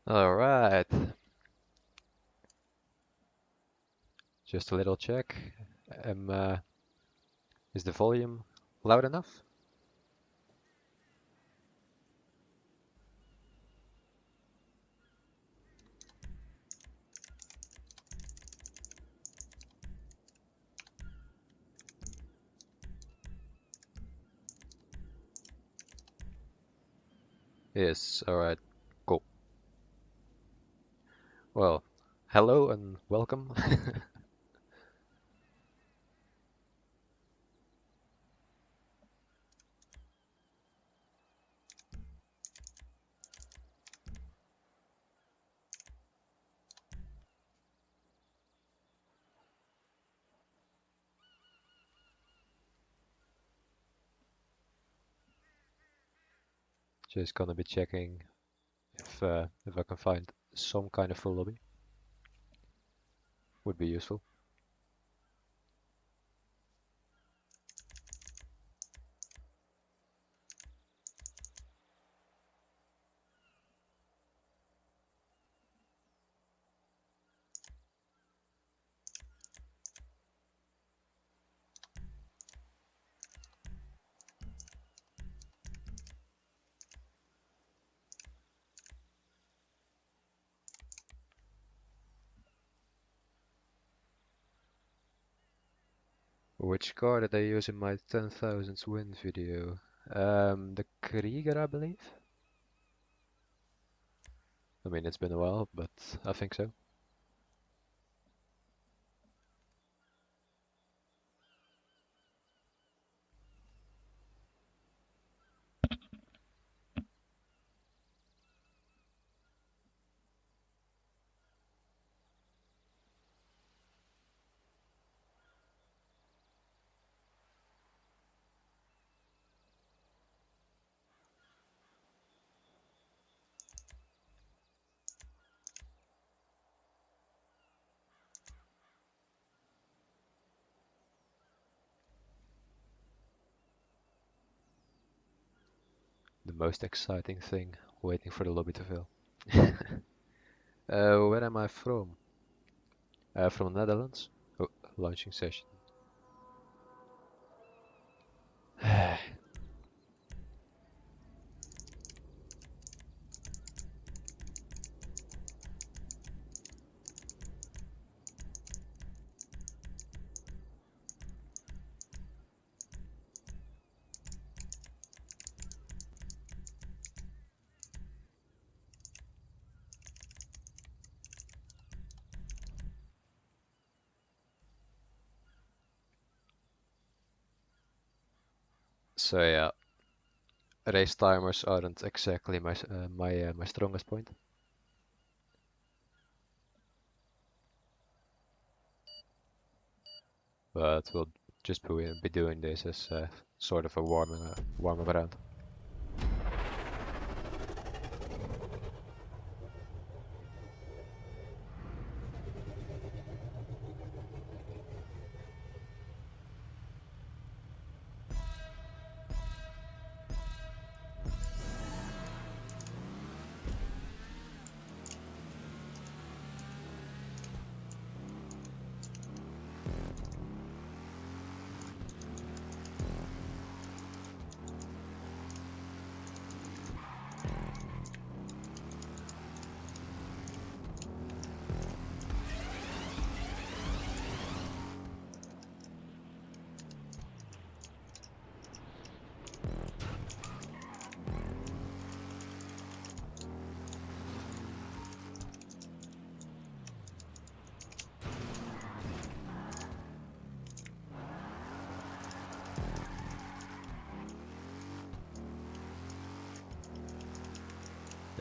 All right, just a little check. Is the volume loud enough? Yes, all right, cool. Well, hello and welcome. Just gonna be checking if I can find some kind of full lobby. Would be useful. Which car did I use in my 10,000 win video? The Krieger, I believe. I mean, it's been a while, but I think so. The most exciting thing, waiting for the lobby to fill. Where am I from? From the Netherlands. Oh, launching session. So yeah, race timers aren't exactly my strongest point. But we'll just be doing this as sort of a warm up round.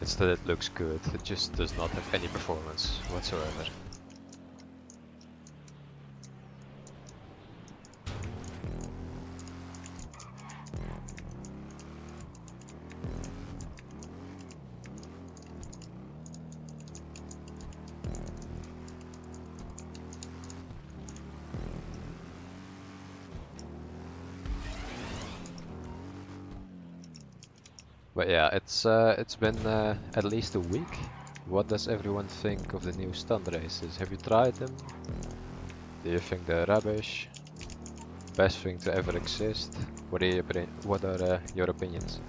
It's that it looks good, it just does not have any performance whatsoever. But yeah, it's been at least a week what does everyone think of the new stunt races? Have you tried them? Do you think they're rubbish? Best thing to ever exist? What are your opinions?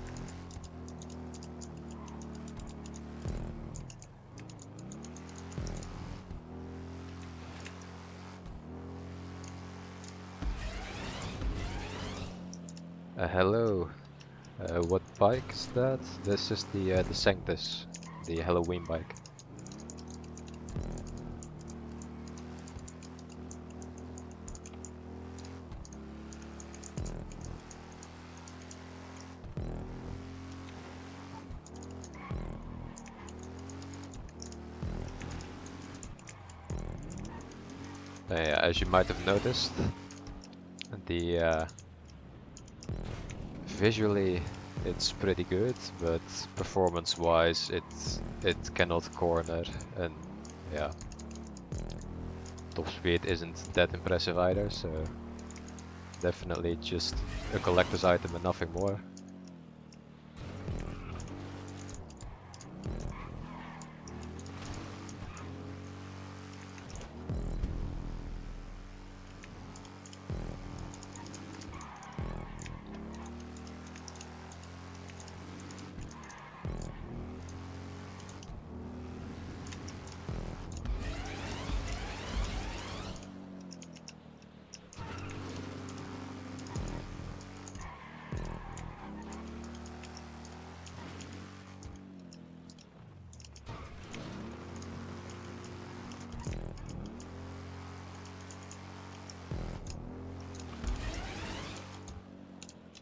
Hello. What bike is that? This is the Sanctus, the Halloween bike. As you might have noticed, the visually it's pretty good, but performance-wise it cannot corner, and yeah, top speed isn't that impressive either. So definitely just a collector's item and nothing more.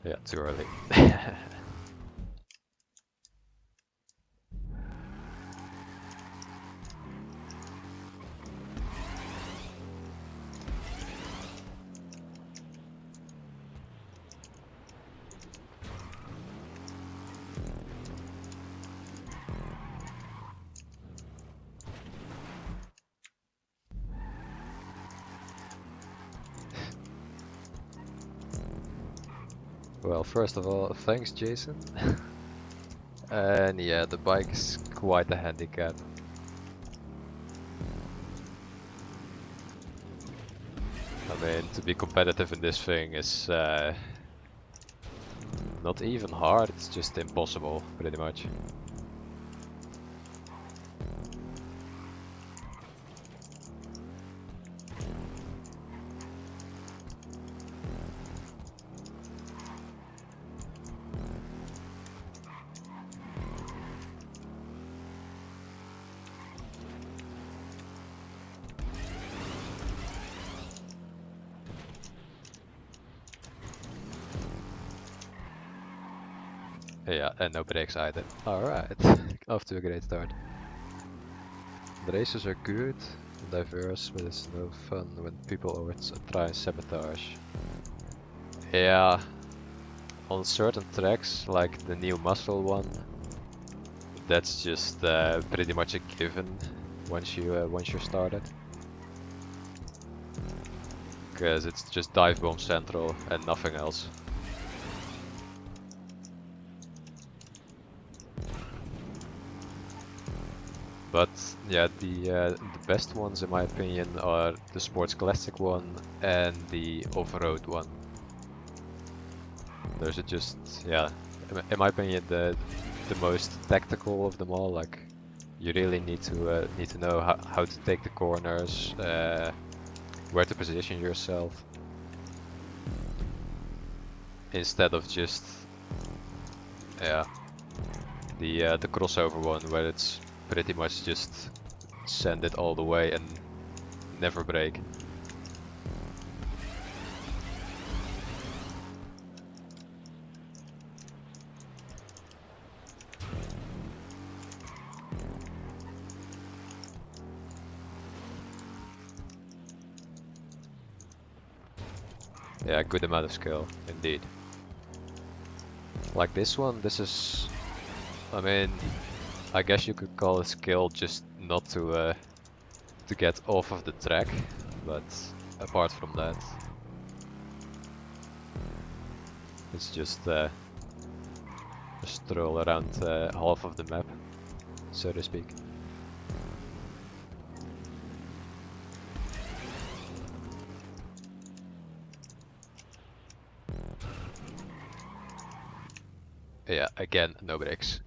Yeah, too early. Well, first of all, thanks Jason. And yeah, the bike's quite a handicap. I mean, to be competitive in this thing is not even hard, it's just impossible, pretty much. Yeah, and no brakes either. Alright, off to a great start. The races are good, diverse, but it's no fun when people always try and sabotage. Yeah, on certain tracks, like the new muscle one, that's just pretty much a given once you're started. Because it's just dive bomb central and nothing else. But yeah, the best ones in my opinion are the Sports Classic one and the Off-Road one. Those are just, yeah, in my opinion, the most tactical of them all. Like, you really need to know how to take the corners, where to position yourself, instead of just, yeah, the crossover one where it's pretty much just send it all the way and never brake. Yeah, good amount of skill, indeed. Like this one, this is, I mean, I guess you could call it skill just not to get off of the track, but apart from that, it's just a stroll around half of the map, so to speak. Yeah, again, no brakes.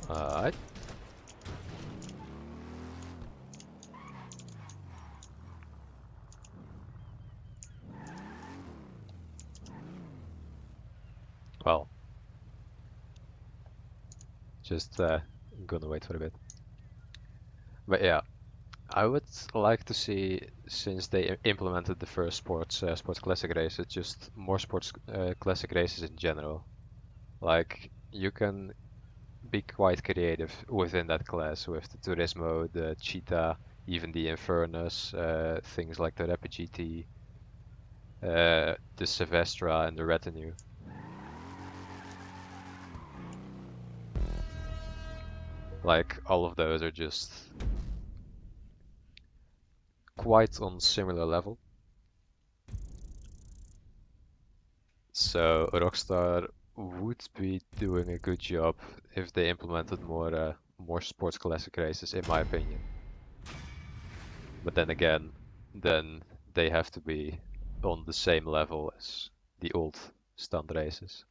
Alright. Well, just gonna wait for a bit. But yeah, I would like to see, since they implemented the first sports classic races, just more sports classic races in general. Like you can be quite creative within that class with the Turismo, the Cheetah, even the Infernus, things like the Rapid GT, the Silvestra, and the Retinue. Like all of those are just quite on similar level. So Rockstar would be doing a good job if they implemented more sports classic races, in my opinion. But then again, then they have to be on the same level as the old stunt races,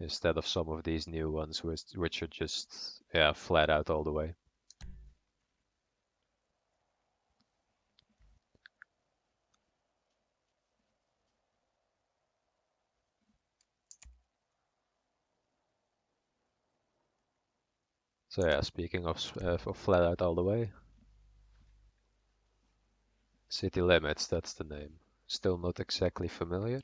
instead of some of these new ones which are just, yeah, flat out all the way. So yeah, speaking of flat out all the way, City Limits, that's the name. Still not exactly familiar.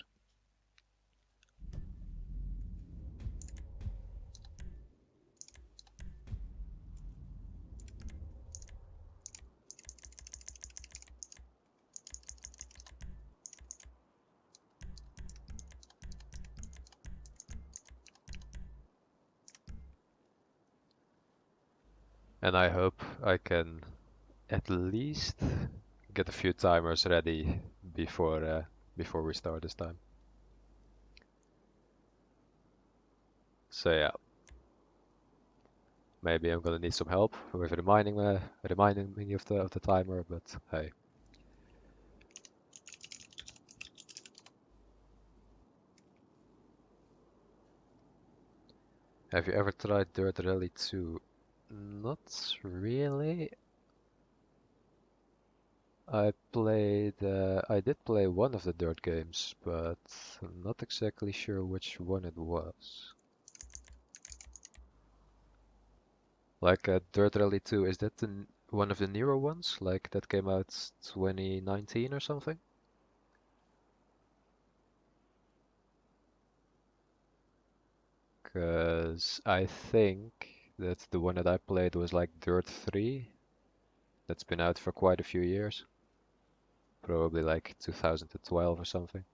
And I hope I can at least get a few timers ready before we start this time. So yeah, maybe I'm gonna need some help with reminding me of the timer, but hey. Have you ever tried Dirt Rally 2? Not really. I did play one of the Dirt games, but I'm not exactly sure which one it was. Like Dirt Rally 2, is that one of the newer ones? Like that came out 2019 or something? Because I think that the one that I played was like Dirt 3. That's been out for quite a few years. Probably like 2012 or something.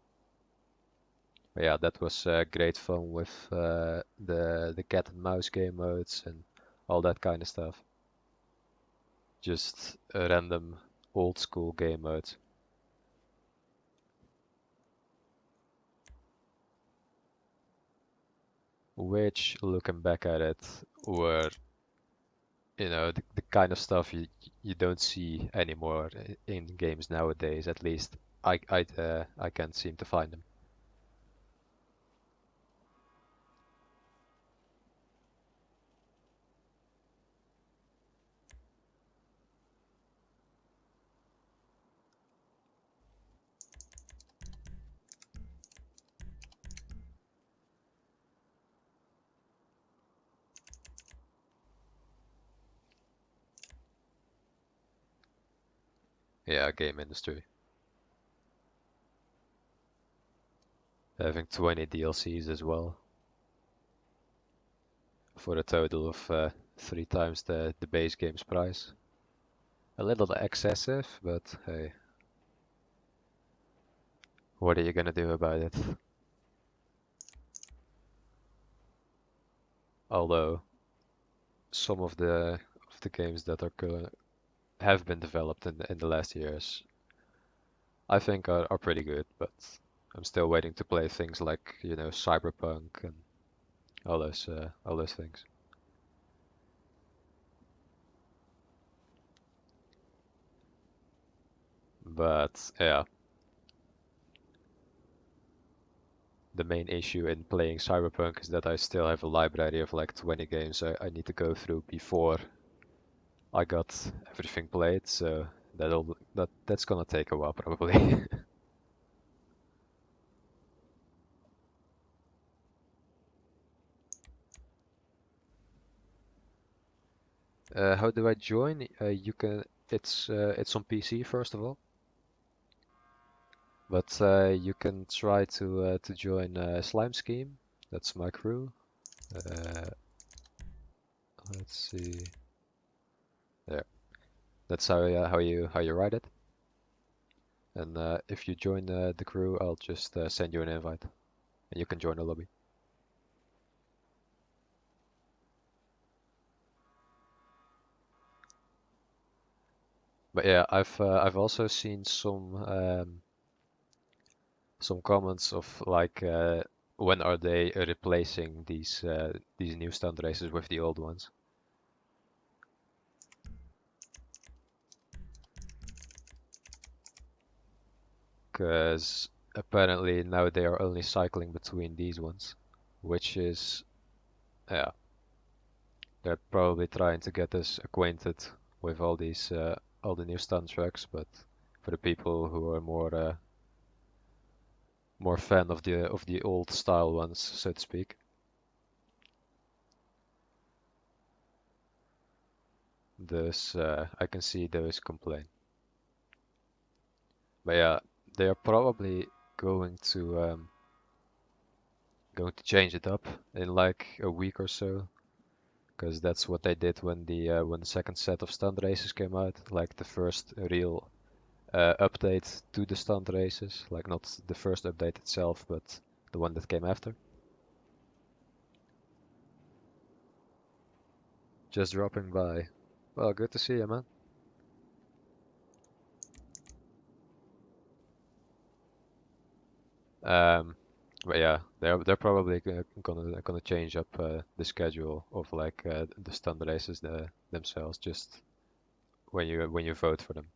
But yeah, that was great fun with the cat and mouse game modes and all that kind of stuff. Just random old school game modes. Which, looking back at it, were, the kind of stuff you don't see anymore in games nowadays. At least I can't seem to find them. Yeah, game industry. Having 20 DLCs as well, for a total of 3 times the base game's price. A little excessive, but hey, what are you gonna do about it? Although some of the games that have been developed in the last years, I think are pretty good, but I'm still waiting to play things like, you know, Cyberpunk and all those things. But yeah, the main issue in playing Cyberpunk is that I still have a library of like 20 games I need to go through before I got everything played, so that's gonna take a while probably. How do I join? You can it's on PC first of all, but you can try to join Slime Scheme. That's my crew. Uh, let's see. There. That's how you write it. And if you join the crew, I'll just send you an invite, and you can join the lobby. But yeah, I've also seen some comments of like when are they replacing these new stunt races with the old ones? Because apparently now they are only cycling between these ones, which is yeah, they're probably trying to get us acquainted with all the new stunt tracks, but for the people who are more fan of the old style ones, so to speak. Thus, I can see those complain. But yeah, they are probably going to change it up in like a week or so, because that's what they did when the second set of stunt races came out, like the first real update to the stunt races, like not the first update itself, but the one that came after. Just dropping by. Well, good to see you, man. Um, but yeah, they're probably gonna change up the schedule of like the stunt races themselves just when you vote for them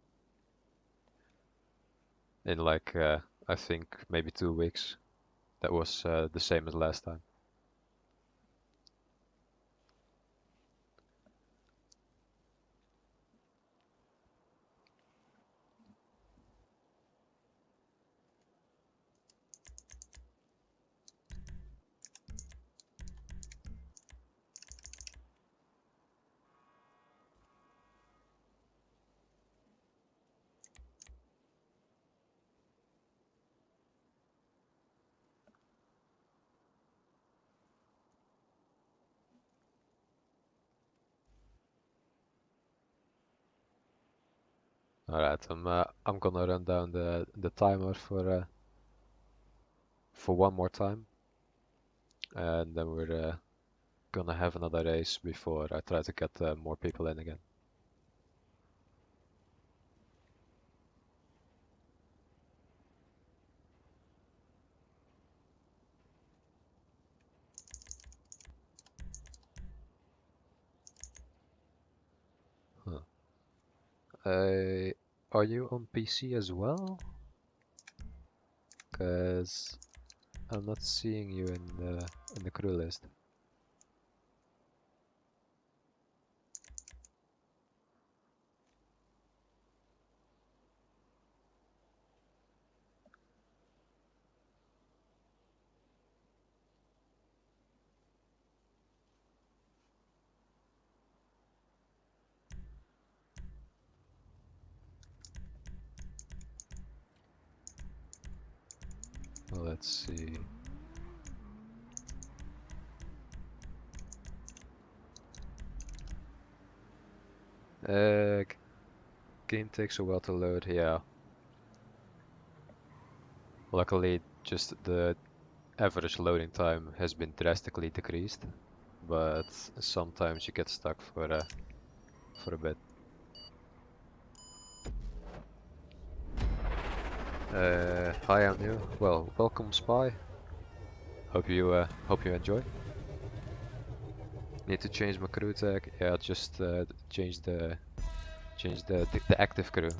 in like I think maybe 2 weeks. That was the same as last time. All right, I'm gonna run down the timer for one more time, and then we're gonna have another race before I try to get more people in again. Huh. Are you on PC as well? Cause I'm not seeing you in the crew list. let's see. Game takes a while to load, yeah. Luckily, just the average loading time has been drastically decreased, but sometimes you get stuck for a bit. Hi, I'm new. Well, welcome, Spy. Hope you enjoy. Need to change my crew tag. Yeah, just change the active crew.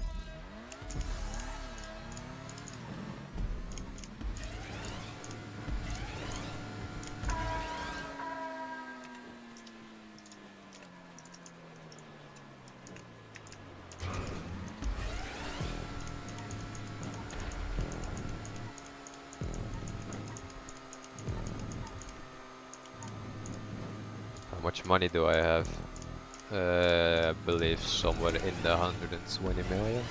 How much money do I have? I believe somewhere in the 120 million.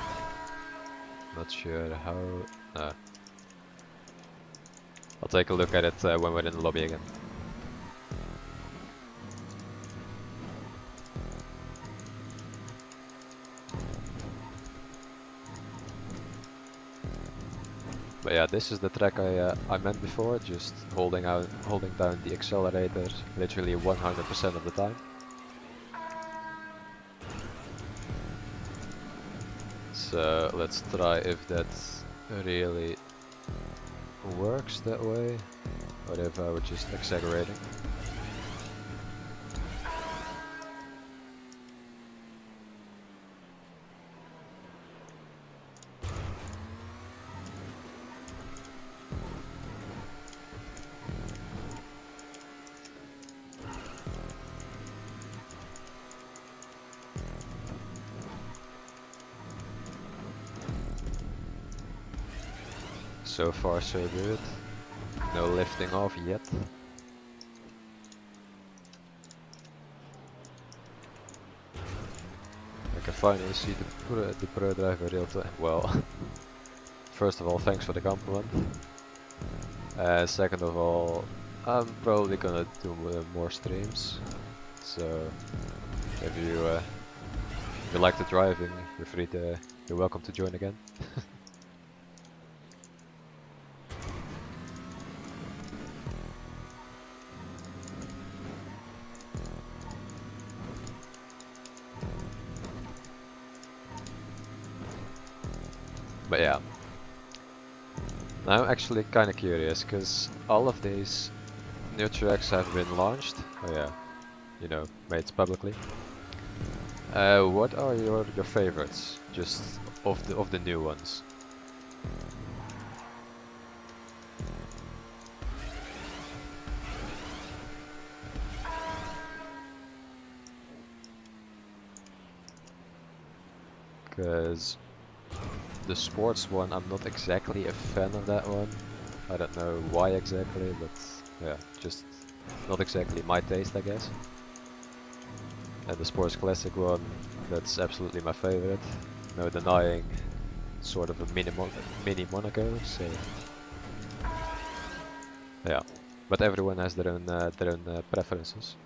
Not sure how. No. I'll take a look at it when we're in the lobby again. But yeah, this is the track I meant before, just holding down the accelerator literally 100% of the time. So let's try if that really works that way, or if I were just exaggerating. So far so good. No lifting off yet. I can finally see the Pro Driver real time. Well, first of all, thanks for the compliment. Second of all, I'm probably gonna do more streams. So if you like the driving, you're welcome to join again. But yeah, I'm actually kind of curious because all of these new tracks have been launched. Oh yeah, you know, made publicly. What are your favorites, just of the new ones? Because the sports one, I'm not exactly a fan of that one. I don't know why exactly, but yeah, just not exactly my taste, I guess. And the sports classic one, that's absolutely my favorite. No denying, sort of a mini Monaco. So yeah, but everyone has their own preferences.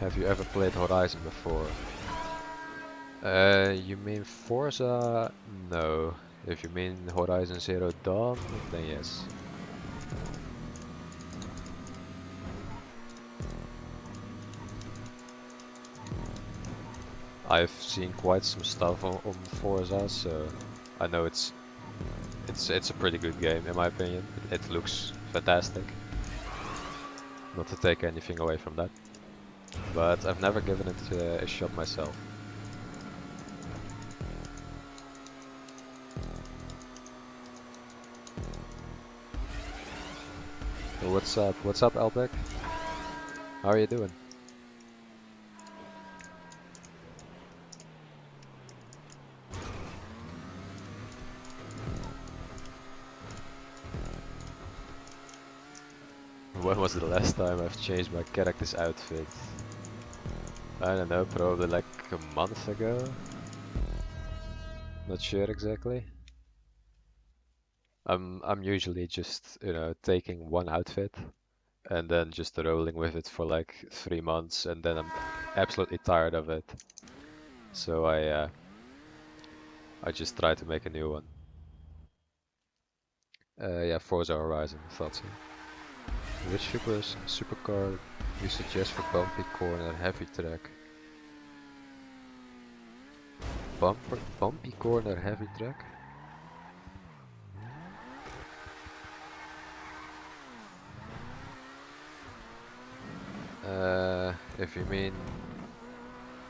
Have you ever played Horizon before? You mean Forza? No. If you mean Horizon Zero Dawn, then yes. I've seen quite some stuff on Forza, so I know it's a pretty good game in my opinion. It looks fantastic. Not to take anything away from that, but I've never given it a shot myself. So what's up? What's up, Albert? How are you doing? When was the last time I've changed my character's outfit? I don't know, probably like a month ago. Not sure exactly. I'm usually just, you know, taking one outfit and then just rolling with it for like 3 months, and then I'm absolutely tired of it. So I just try to make a new one. Yeah, Forza Horizon, thought so. Which supercar you suggest for bumpy corner heavy track? Bumpy corner heavy track? If you mean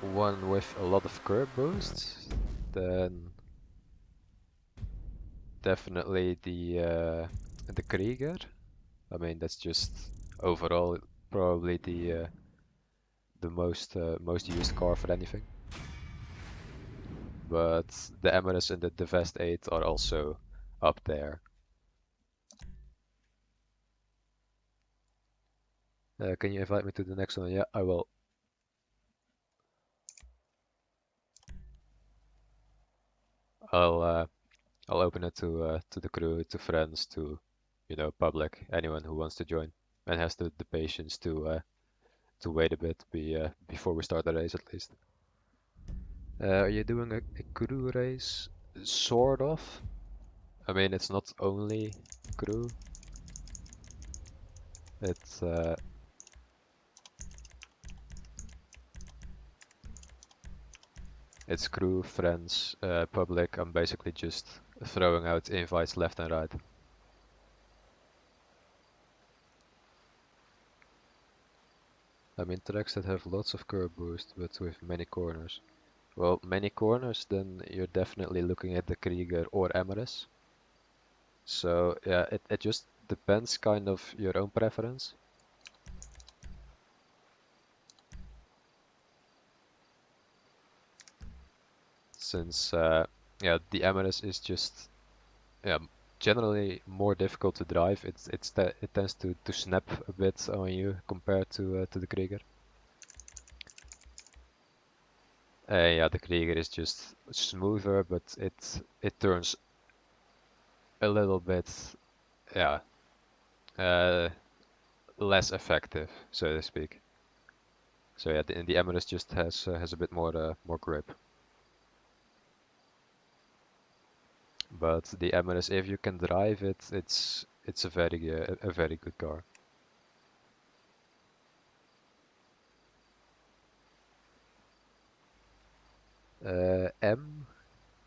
one with a lot of curb boosts, then definitely the Krieger. I mean, that's just overall probably the most used car for anything. But the Emirates and the Vest 8 are also up there. Can you invite me to the next one? Yeah, I will. I'll uh, I'll open it to the crew, to friends, to public, anyone who wants to join and has the patience to wait a bit before we start the race at least. Are you doing a crew race? Sort of. I mean, it's not only crew. It's it's crew, friends, public. I'm basically just throwing out invites left and right. I mean, tracks that have lots of curb boost, but with many corners. Well, many corners, then you're definitely looking at the Krieger or Emirates. So yeah, it just depends kind of your own preference. Since yeah, the Emirates is just yeah generally more difficult to drive. It tends to snap a bit on you compared to the Krieger. Yeah, the Krieger is just smoother, but it turns a little bit yeah uh, less effective, so to speak. So yeah, the Emirates just has a bit more grip. But the Emirates, if you can drive it, it's a very good car. M,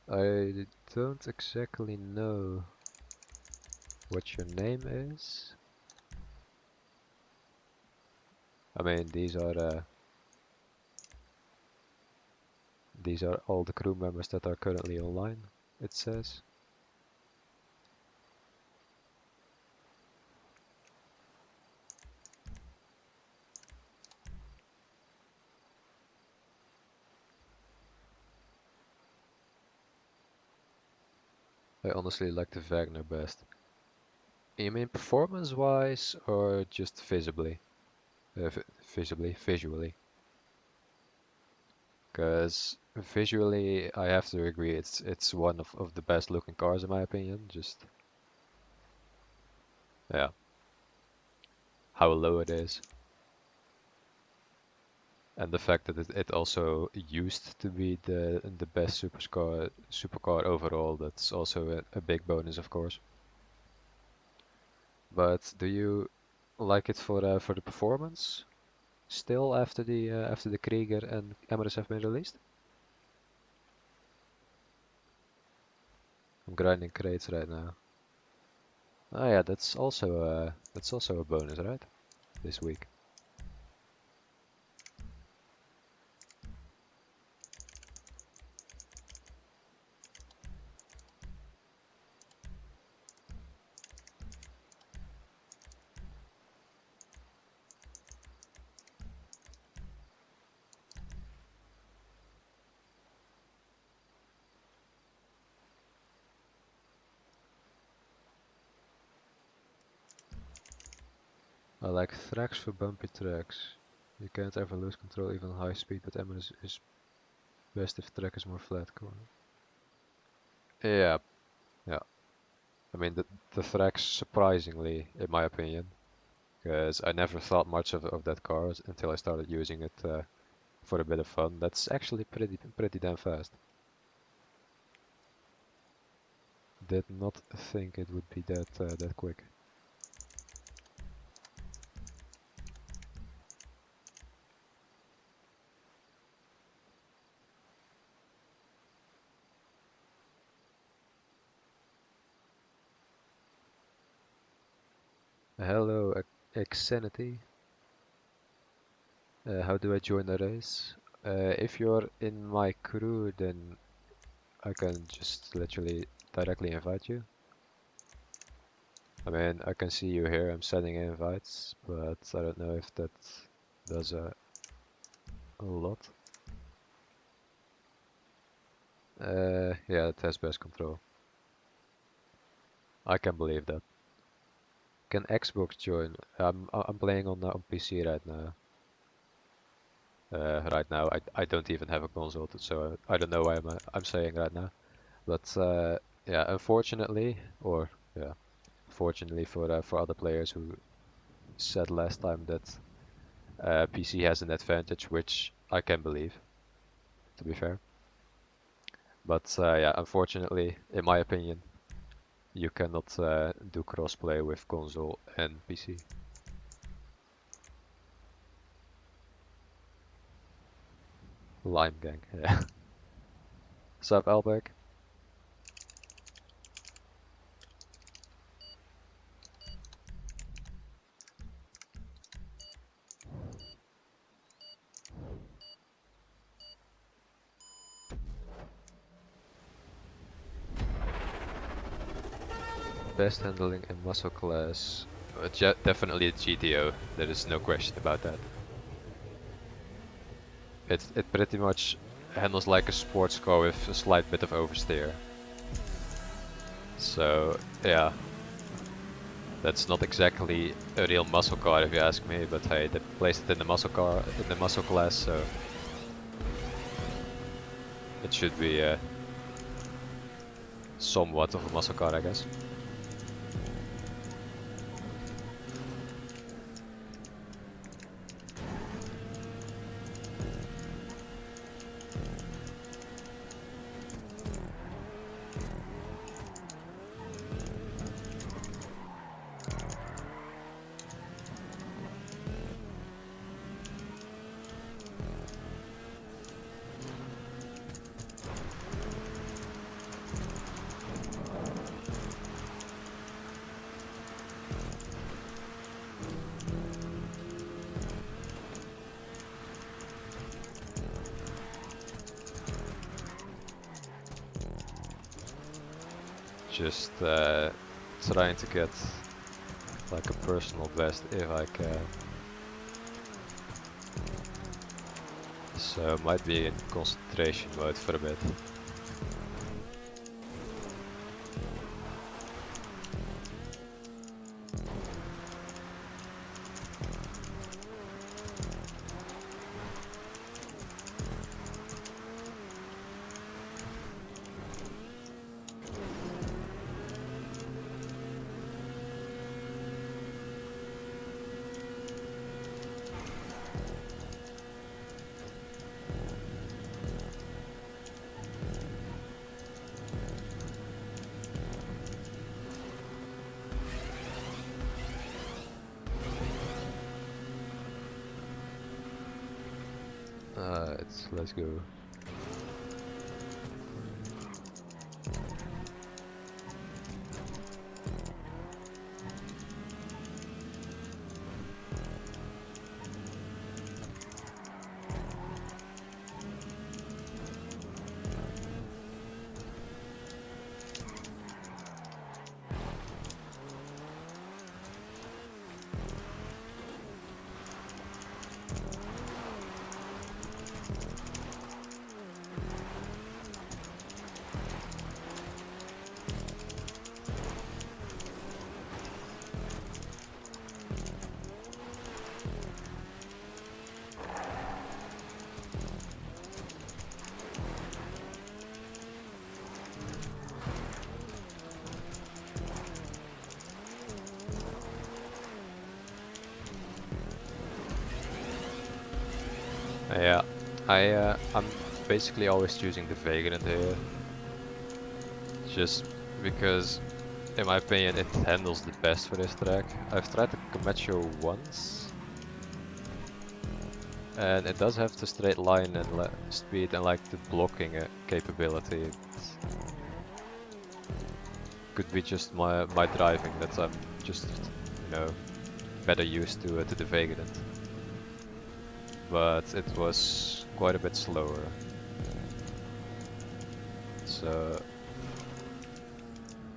I don't exactly know what your name is. I mean, these are all the crew members that are currently online, it says. I honestly like the Wagner best. You mean performance-wise or just visibly? Visually. Because visually, I have to agree, it's one of the best looking cars in my opinion. Just yeah, how low it is, and the fact that it also used to be the best supercar overall. That's also a big bonus, of course. But do you like it for the performance still after the Krieger and Emirates have been released? I'm grinding crates right now. Oh yeah, that's also a bonus, right? This week. I like tracks for bumpy tracks. You can't ever lose control even high speed, but M is best if track is more flat. Cool. Yeah, yeah. I mean the tracks surprisingly, in my opinion, because I never thought much of that car until I started using it for a bit of fun. That's actually pretty damn fast. Did not think it would be that quick. Hello, Xanity. How do I join the race? If you're in my crew, then I can just literally directly invite you. I mean, I can see you here, I'm sending invites, but I don't know if that does a lot. Yeah, it has best control. I can believe that. Can Xbox join? I'm playing on PC right now. I don't even have a console, so I don't know why I'm saying right now. But yeah, unfortunately, or yeah, fortunately for other players who said last time that PC has an advantage, which I can believe, to be fair. But yeah, unfortunately, in my opinion, you cannot do crossplay with console and PC. Lime gang, yeah. Sup, Albert? Best handling in muscle class. Definitely a GTO. There is no question about that. It pretty much handles like a sports car with a slight bit of oversteer. So yeah, that's not exactly a real muscle car if you ask me, but hey, they placed it in the muscle class, so it should be somewhat of a muscle car, I guess. Just trying to get like a personal best if I can. So might be in concentration mode for a bit. Let's go. Yeah, I'm basically always choosing the Vagrant here, just because, in my opinion, it handles the best for this track. I've tried the Cometro once, and it does have the straight line and speed and like the blocking capability. Could be just my driving that I'm just, you know, better used to the Vagrant. But it was quite a bit slower. So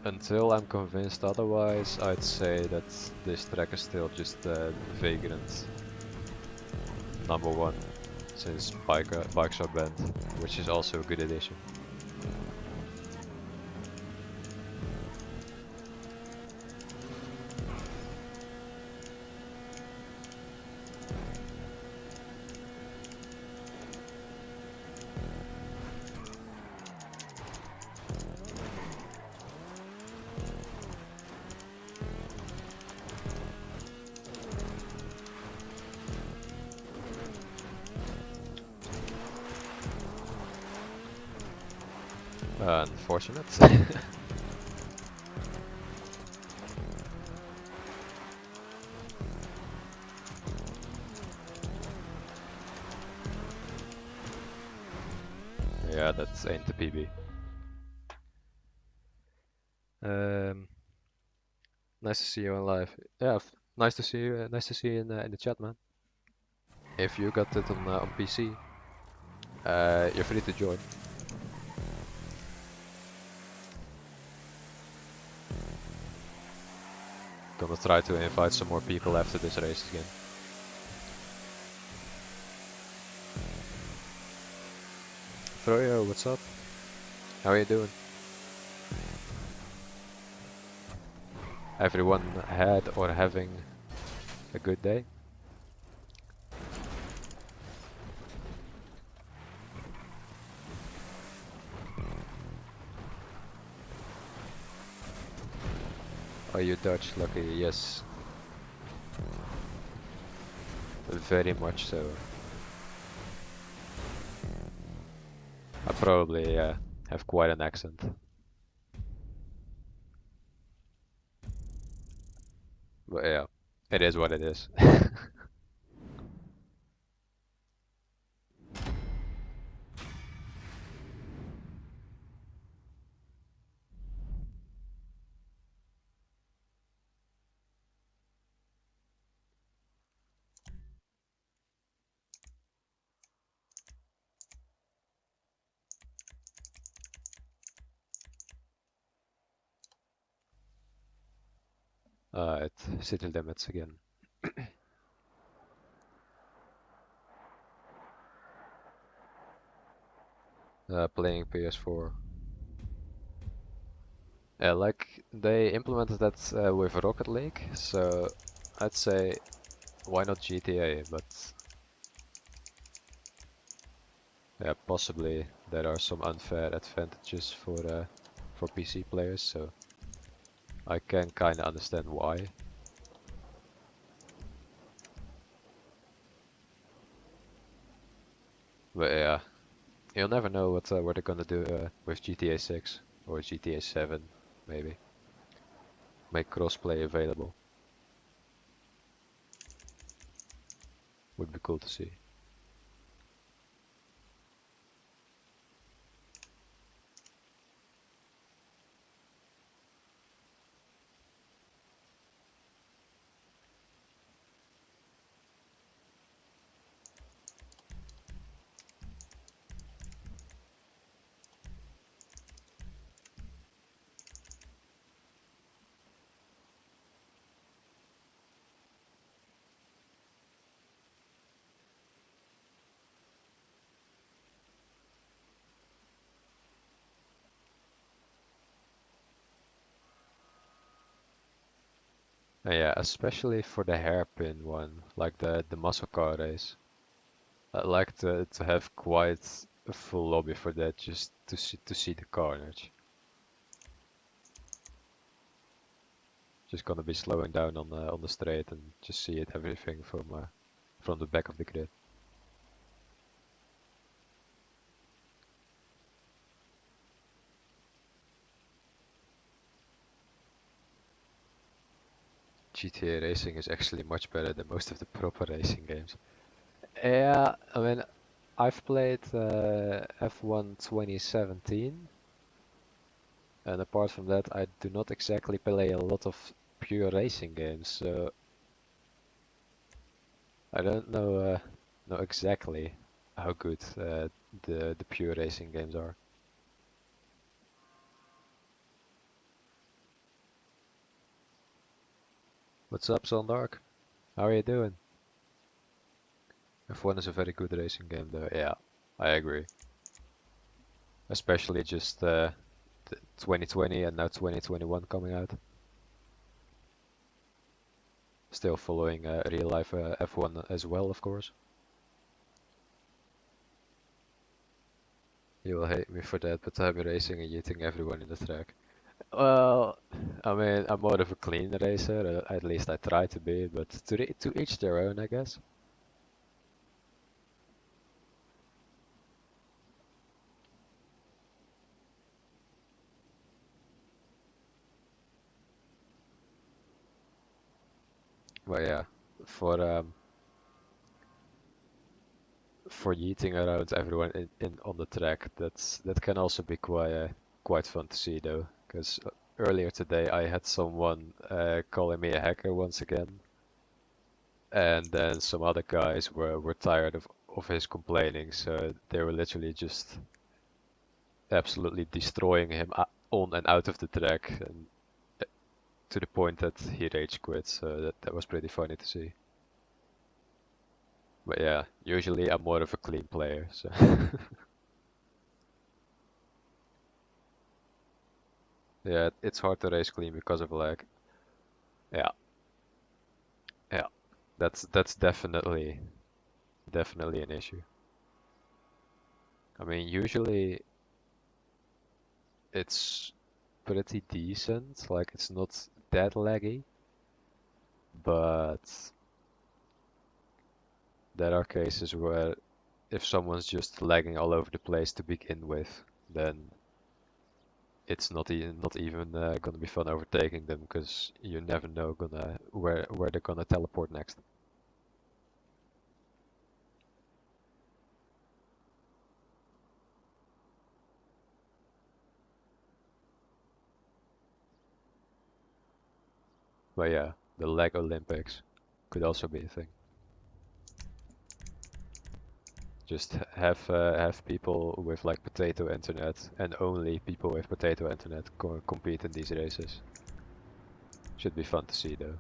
until I'm convinced otherwise, I'd say that this track is still just Vagrant #1, since bikes are banned, which is also a good addition. Unfortunate. Yeah, that ain't the PB. Nice to see you on live. Yeah, nice to see you. Nice to see you in the chat, man. If you got it on PC, you're free to join. Gonna try to invite some more people after this race again. Froyo, what's up? How are you doing? Everyone had or having a good day? Are you Dutch? Lucky, yes. Very much so. I probably have quite an accent. But yeah, it is what it is. At city limits again. Playing PS4. Yeah, like they implemented that with Rocket League, so I'd say why not GTA, but yeah, possibly there are some unfair advantages for PC players, so I can kinda understand why. But yeah, you'll never know what they're gonna do with GTA 6 or GTA 7, maybe. Make crossplay available. Would be cool to see. Yeah, especially for the hairpin one, like the muscle car race. I'd like to have quite a full lobby for that, just to see the carnage. Just gonna be slowing down on the straight and just see it everything from the back of the grid. GTA Racing is actually much better than most of the proper racing games. Yeah, I mean, I've played F1 2017, and apart from that, I do not exactly play a lot of pure racing games, so I don't know exactly how good the pure racing games are. What's up, Zondark? How are you doing? F1 is a very good racing game, though. Yeah, I agree. Especially just 2020 and now 2021 coming out. Still following real life F1 as well, of course. You will hate me for that, but I'm racing and eating everyone in the track. Well, I mean, I'm more of a clean racer, at least I try to be, but to each their own, I guess. But yeah, for for yeeting around everyone in on the track, that can also be quite fun to see though, because earlier today I had someone calling me a hacker once again, and then some other guys were tired of his complaining, so they were literally just absolutely destroying him on and out of the track, and to the point that he rage quit. So that was pretty funny to see. But yeah, usually I'm more of a clean player, so. Yeah, it's hard to race clean because of lag. Yeah, yeah, that's definitely an issue. I mean, usually it's pretty decent, like it's not that laggy, but there are cases where if someone's just lagging all over the place to begin with, then it's not even gonna be fun overtaking them because you never know where they're gonna teleport next. But yeah, the lag Olympics could also be a thing. Just have people with like potato internet and only people with potato internet compete in these races. Should be fun to see though.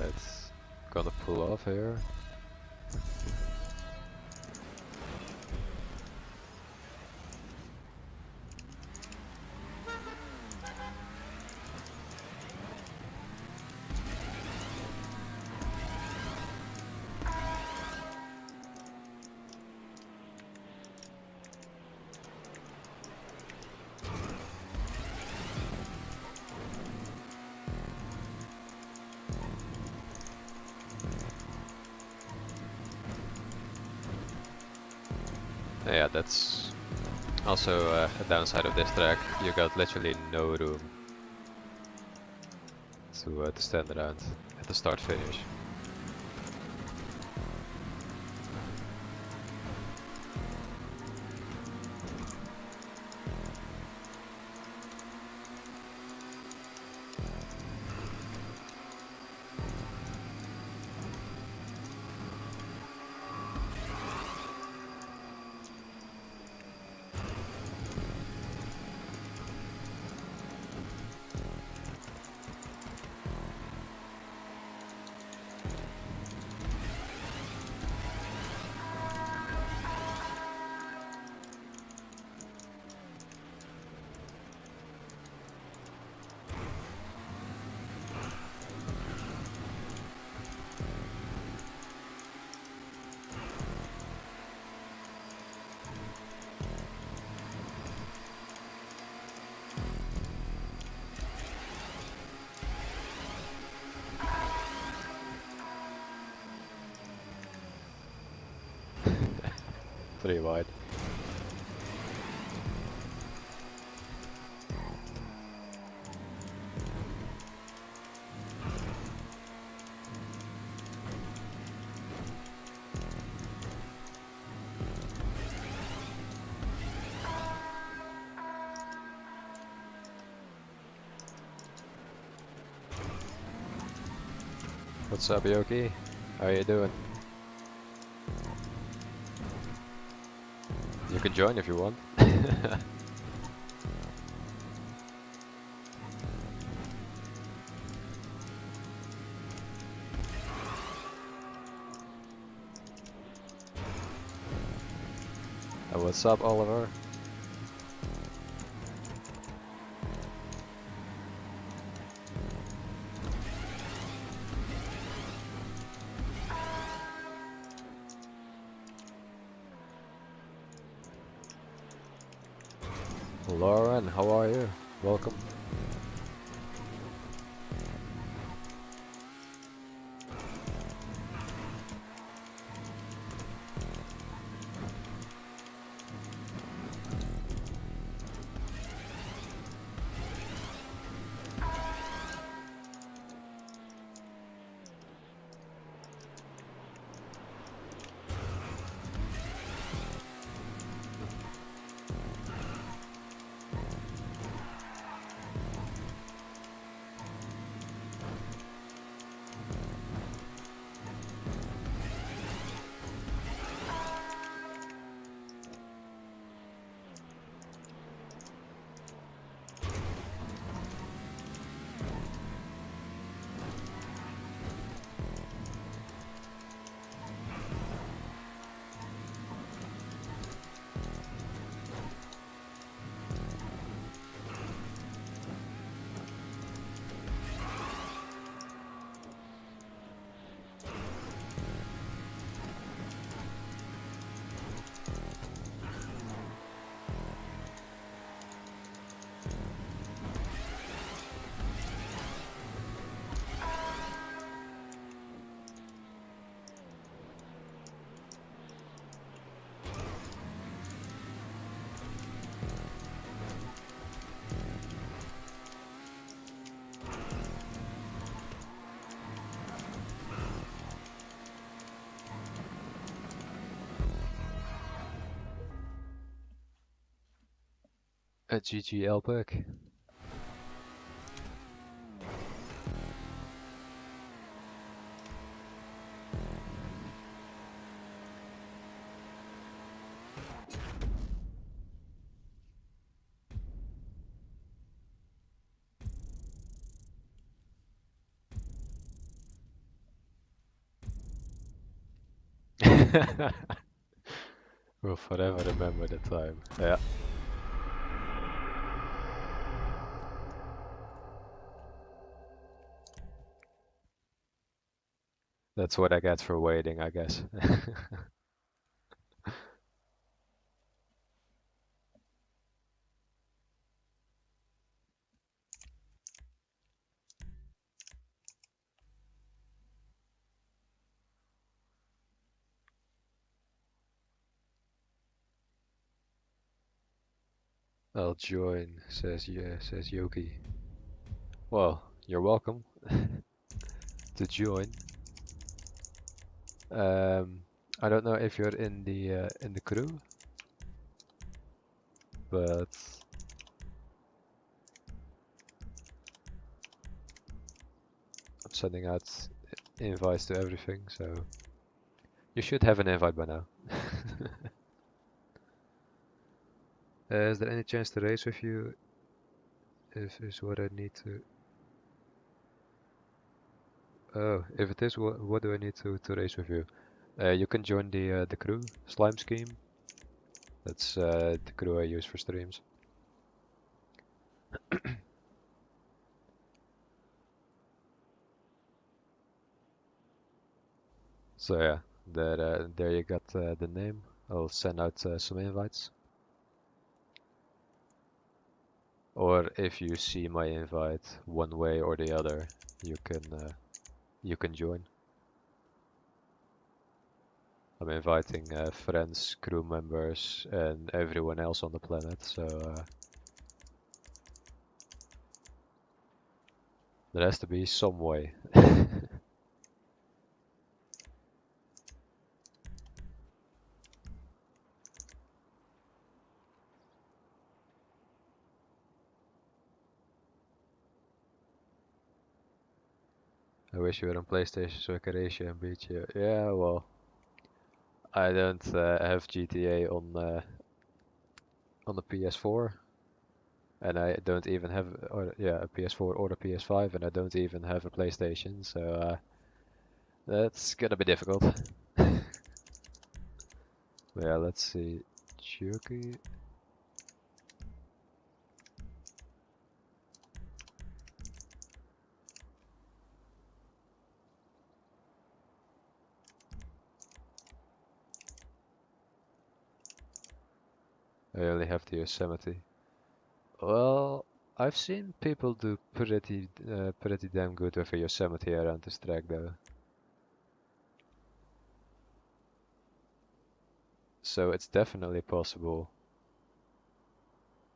It's gonna pull off here. Yeah, that's also a downside of this track. You got literally no room to stand around at the start finish. 3 wide. What's up, Yoki? How you doing? You can join if you want. What's up, Oliver? Lauren, how are you? Welcome. A GG Elpic. We'll forever remember the time. Yeah. That's what I get for waiting, I guess. I'll join, says Yogi. Well, you're welcome to join. I don't know if you're in the crew, but I'm sending out invites to everything, so you should have an invite by now. Is there any chance to race with you? If is what I need to. Oh, if it is, what do I need to race with you? You can join the crew slime scheme. That's the crew I use for streams. So yeah, there you got the name. I'll send out some invites. Or if you see my invite one way or the other, you can join. I'm inviting friends, crew members, and everyone else on the planet, so there has to be some way. I wish you were on PlayStation so I could race you and beat you. Yeah, well, I don't have GTA on the PS4, and I don't even have a PS4 or a PS5, and I don't even have a PlayStation, so that's gonna be difficult. Yeah, let's see. Chucky. I only have the Yosemite. Well, I've seen people do pretty damn good with a Yosemite around this track though. So it's definitely possible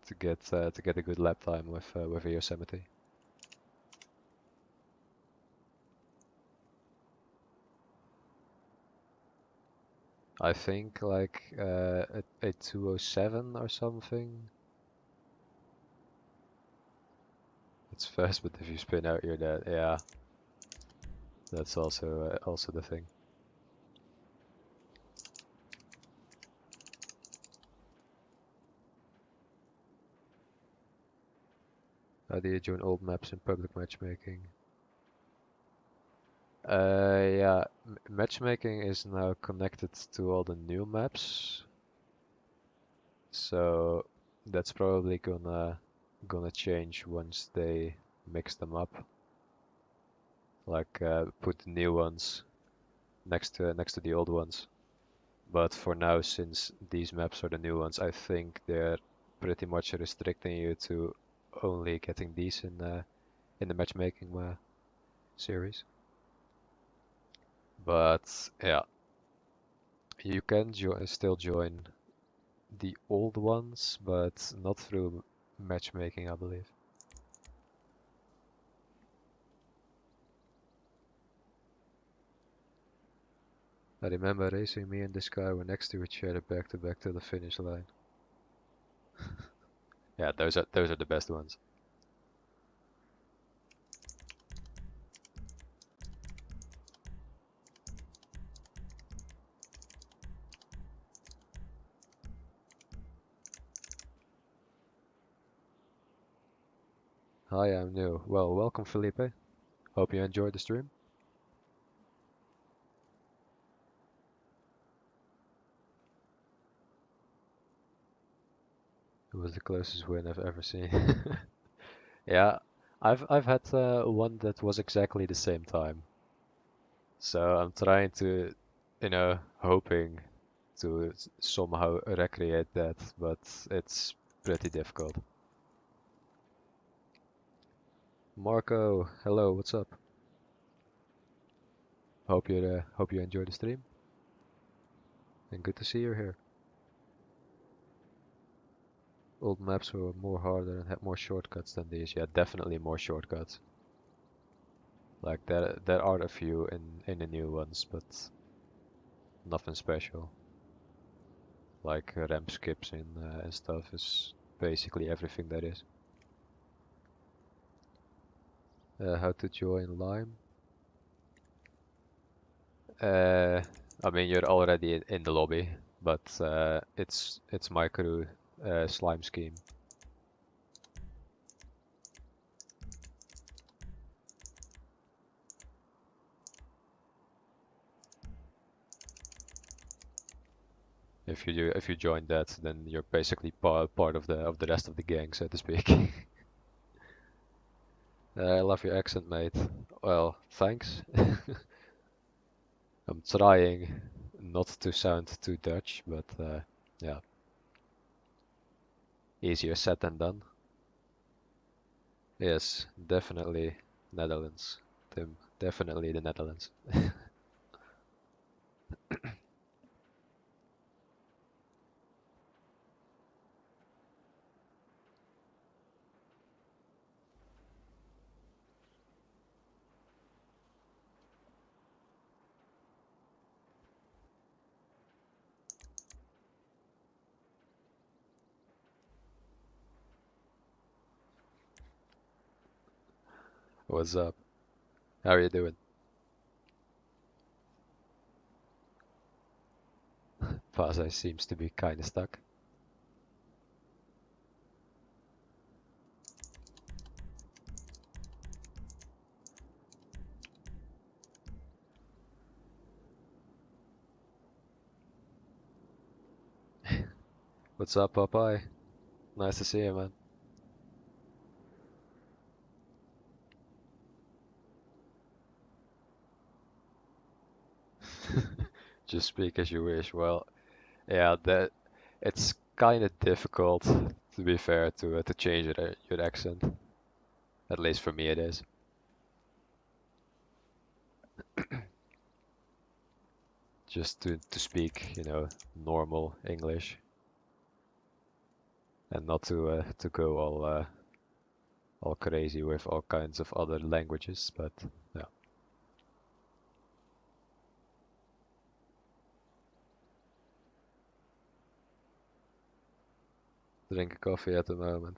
to get a good lap time with a Yosemite. I think like a 207 or something. It's fast, but if you spin out, you're dead. Yeah, that's also the thing. How do you join old maps in public matchmaking? Yeah, matchmaking is now connected to all the new maps, so that's probably gonna change once they mix them up. Like put the new ones next to the old ones. But for now, since these maps are the new ones, I think they're pretty much restricting you to only getting these in the matchmaking series. But yeah, you can still join the old ones, but not through matchmaking, I believe. I remember racing me and this guy were next to each other back to back to the finish line. Yeah, those are the best ones. Hi, I'm new. Well, welcome Felipe. Hope you enjoyed the stream. It was the closest win I've ever seen. Yeah, I've had one that was exactly the same time. So I'm trying to, hoping to somehow recreate that, but it's pretty difficult. Marco, hello, what's up? Hope you enjoy the stream, and good to see you here. Old maps were more harder and had more shortcuts than these. Yeah, definitely more shortcuts. Like there are a few in the new ones, but nothing special. Like ramp skips and stuff is basically everything that is. How to join Lime? Uh, I mean you're already in the lobby, but it's my crew slime scheme. If you join that, then you're basically part of the rest of the gang, so to speak. I love your accent, mate. Well, thanks. I'm trying not to sound too Dutch, but yeah, easier said than done. Yes, definitely Netherlands. Tim, definitely the Netherlands. What's up? How are you doing? Pasa seems to be kinda stuck. What's up, Popeye? Nice to see you, man. Just speak as you wish. Well, yeah, that it's kind of difficult, to be fair, to change your accent. At least for me, it is. Just to speak, normal English, and not to go all crazy with all kinds of other languages. But yeah, drinking coffee at the moment.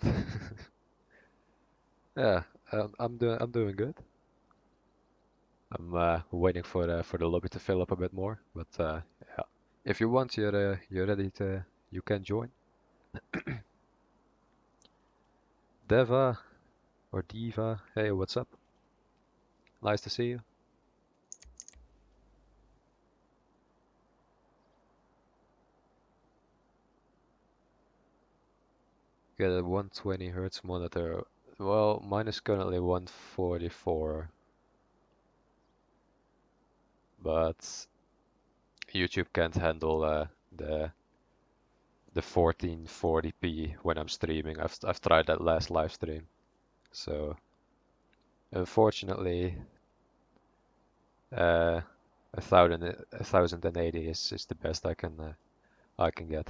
Yeah, I'm doing good. I'm waiting for the lobby to fill up a bit more, but yeah. If you want, you're ready to you can join. Deva or Diva, hey, what's up? Nice to see you. Get a 120 hertz monitor. Well, mine is currently 144, but YouTube can't handle the 1440p when I'm streaming. I've tried that last live stream, so unfortunately, uh, 1080 is the best I can get.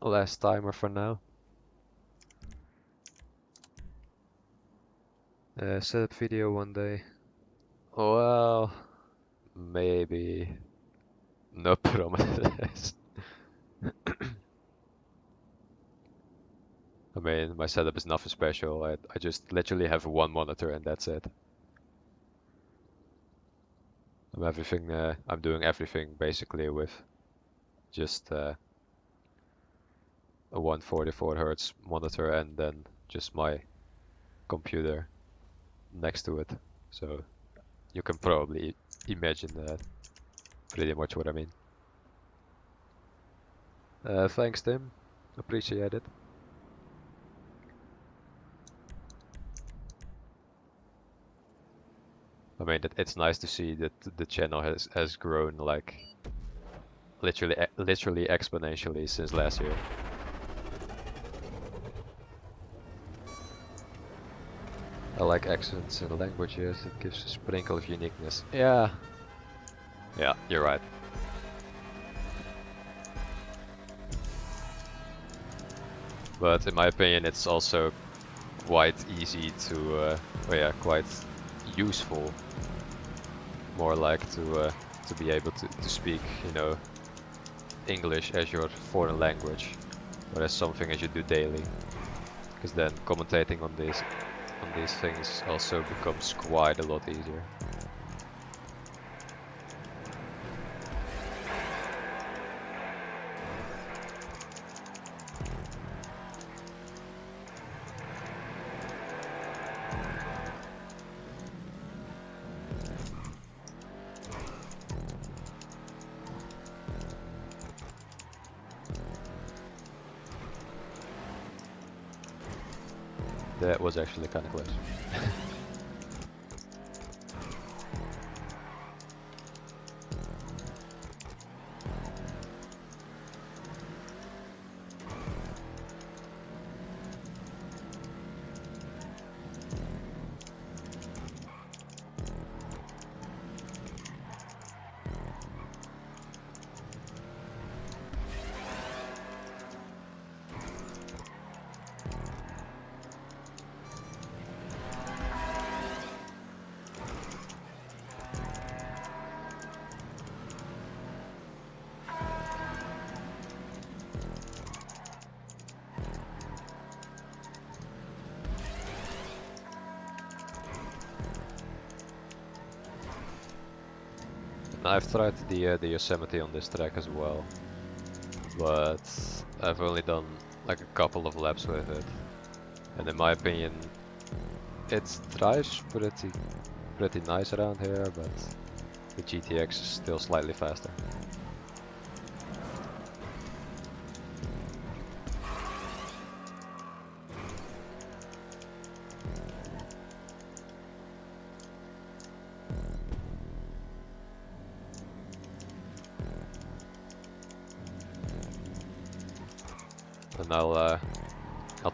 Last timer for now. Setup video one day. Well, maybe. No promises. I mean, my setup is nothing special. I just literally have one monitor and that's it. I'm doing everything basically with just a 144 hertz monitor and then just my computer next to it. So you can probably imagine pretty much what I mean. Thanks, Tim. Appreciate it. I mean, it's nice to see that the channel has grown like literally exponentially since last year. I like accents and languages. It gives a sprinkle of uniqueness. Yeah, you're right. But in my opinion, it's also quite easy quite useful. More like to be able to speak, English as your foreign language, or as something as you do daily. Because then commentating on these things also becomes quite a lot easier. That was actually kind of close. I've tried the Yosemite on this track as well, but I've only done like a couple of laps with it, and in my opinion, it drives pretty nice around here, but the GTX is still slightly faster. And I'll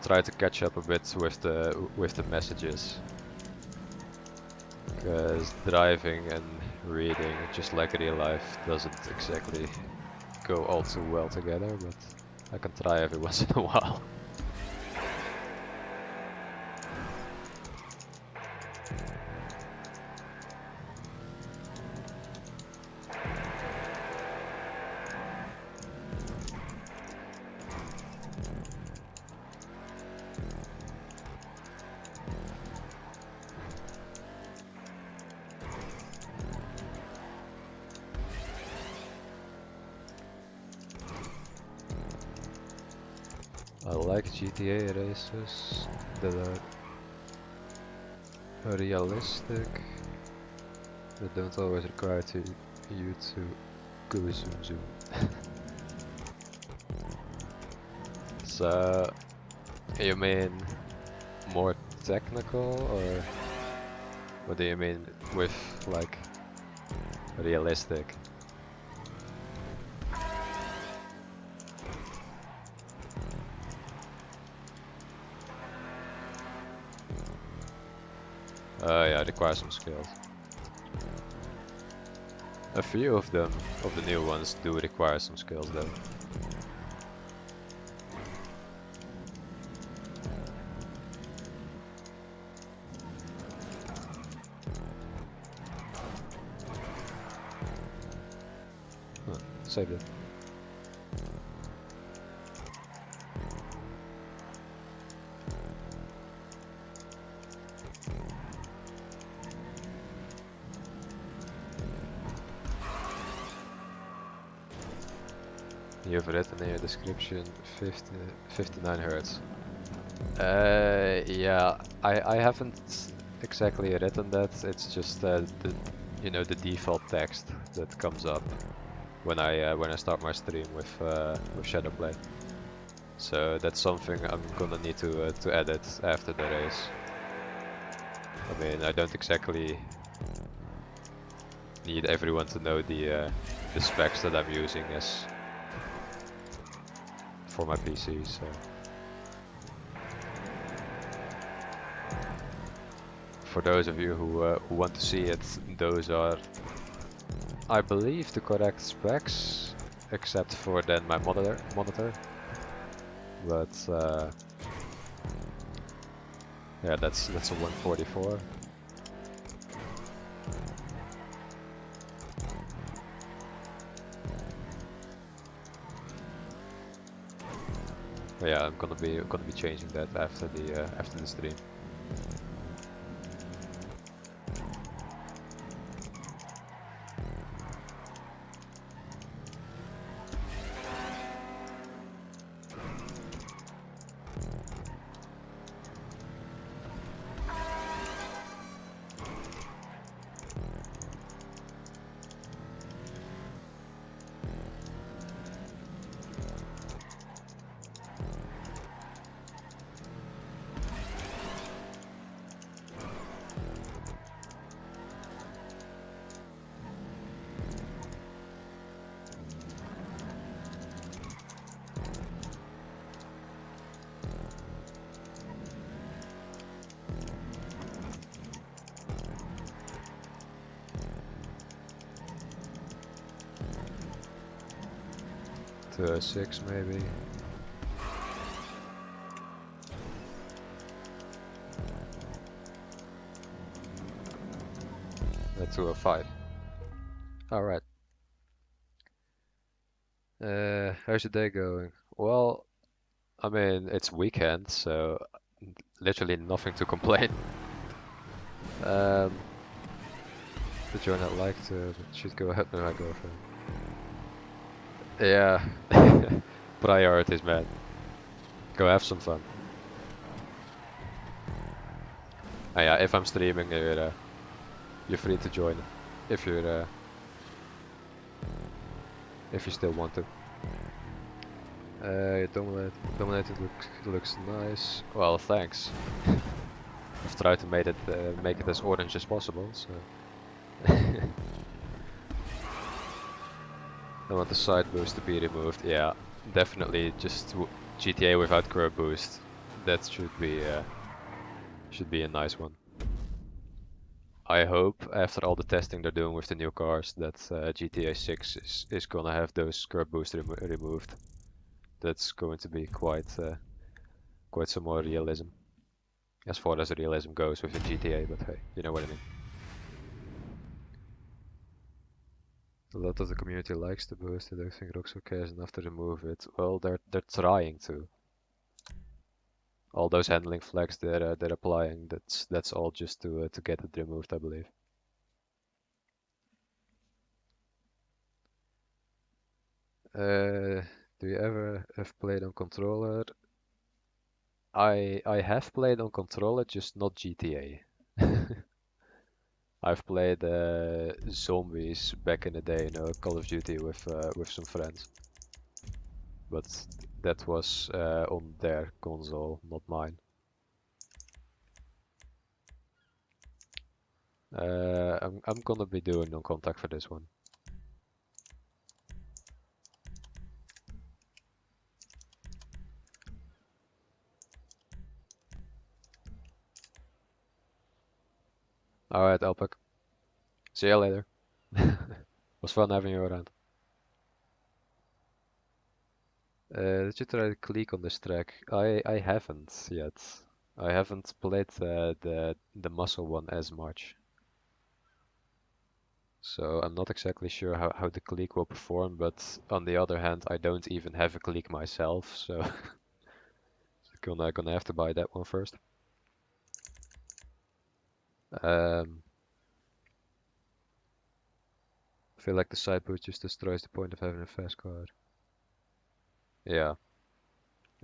try to catch up a bit with the messages, because driving and reading, just like real life, doesn't exactly go all too well together, but I can try every once in a while. I like GTA races that are realistic, that don't always require you to go zoom. So, you mean more technical, or what do you mean with like realistic? Yeah, require some skills. A few of them, of the new ones, do require some skills though. Huh, saved it. You've written in your description 59 hertz. Yeah, I haven't exactly written that. It's just the the default text that comes up when I start my stream with Shadowplay. So that's something I'm gonna need to edit after the race. I mean, I don't exactly need everyone to know the specs that I'm using as for my PC. So for those of you who want to see it, those are, I believe, the correct specs, except for then my monitor. But yeah, that's a 144. But yeah, I'm gonna be changing that after the stream. To 6 maybe. To a 5. Alright. How's your day going? Well, I mean, it's weekend, so literally nothing to complain. Um, Did you not like to? Should go ahead with my girlfriend. Yeah. Priorities, man. Go have some fun. And yeah, if I'm streaming, you're free to join if you still want to. Dominated looks nice. Well, thanks. I've tried to make it as orange as possible, so. I want the side boost to be removed. Yeah, definitely just GTA without curb boost. That should be a nice one. I hope after all the testing they're doing with the new cars that GTA 6 is gonna have those curb boosts removed. That's going to be quite some more realism, as far as realism goes within GTA. But hey, you know what I mean. A lot of the community likes the boost. I don't think Rockstar cares enough to remove it. Well, they're trying to. All those handling flags they're applying, that's all just to get it removed, I believe. Do you ever have played on controller? I have played on controller, just not GTA. I've played zombies back in the day, you know, Call of Duty with some friends, but that was on their console, not mine. I'm gonna be doing non-contact for this one. Alright, Alpac. See you later. Was fun having you around. Did you try to click on this track? I haven't yet. I haven't played the muscle one as much. So I'm not exactly sure how the clique will perform, but on the other hand, I don't even have a clique myself, so gonna have to buy that one first. I feel like the side boot just destroys the point of having a fast car. Yeah,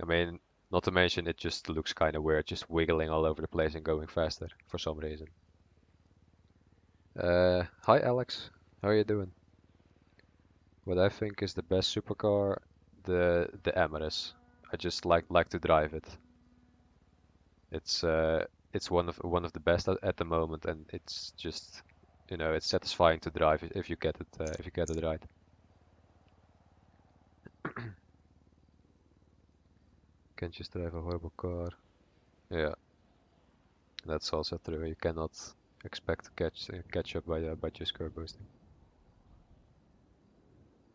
I mean, not to mention it just looks kind of weird, just wiggling all over the place and going faster for some reason. Hi Alex, how are you doing? What I think is the best supercar, the Amaris. I just like to drive it. It's one of the best at the moment, and it's just, you know, it's satisfying to drive if you get it right. Can't just drive a horrible car. Yeah, that's also true. You cannot expect to catch up by just curb boosting.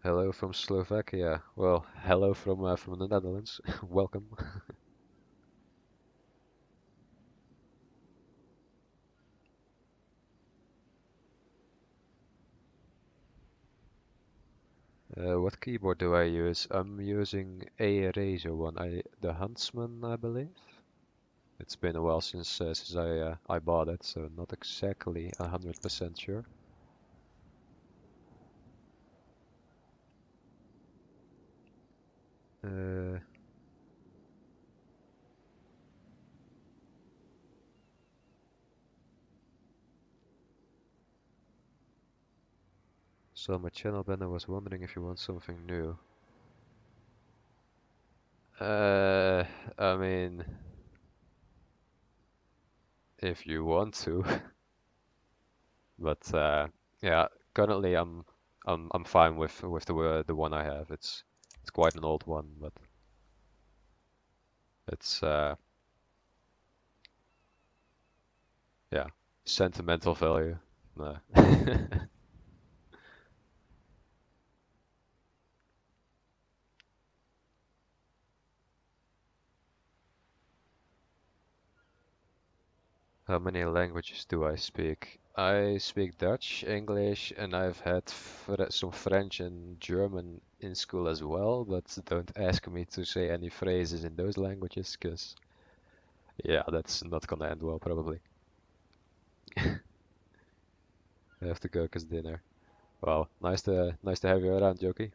Hello from Slovakia. Well, hello from the Netherlands. Welcome. What keyboard do I use? I'm using a Razer one. The Huntsman, I believe. It's been a while since I bought it, so not exactly 100% sure. Uh, so my channel banner was wondering if you want something new. Uh, I mean, if you want to, but yeah, currently I'm fine with the one I have. It's quite an old one, but it's yeah, sentimental value. No. How many languages do I speak? I speak Dutch, English, and I've had some French and German in school as well, but don't ask me to say any phrases in those languages, because, yeah, that's not gonna end well, probably. I have to go 'cause dinner. Well, nice to have you around, Joki.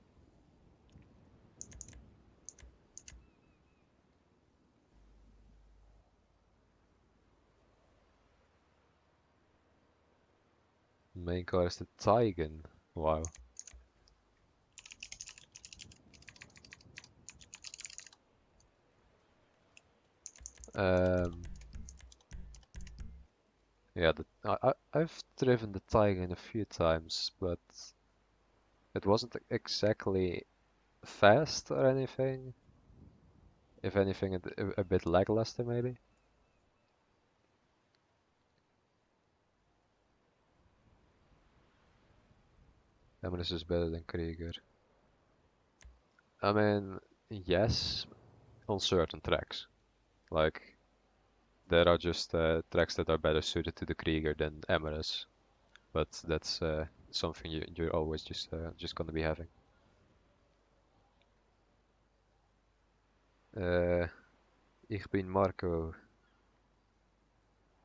Main car is the Taigen. Wow. Um, yeah, I've driven the Taigen a few times, but it wasn't exactly fast or anything. If anything, a bit lackluster maybe. Emirates is better than Krieger. I mean, yes, on certain tracks. Like, there are just tracks that are better suited to the Krieger than Emirates. But that's something you're always just gonna be having. Ich bin Marco.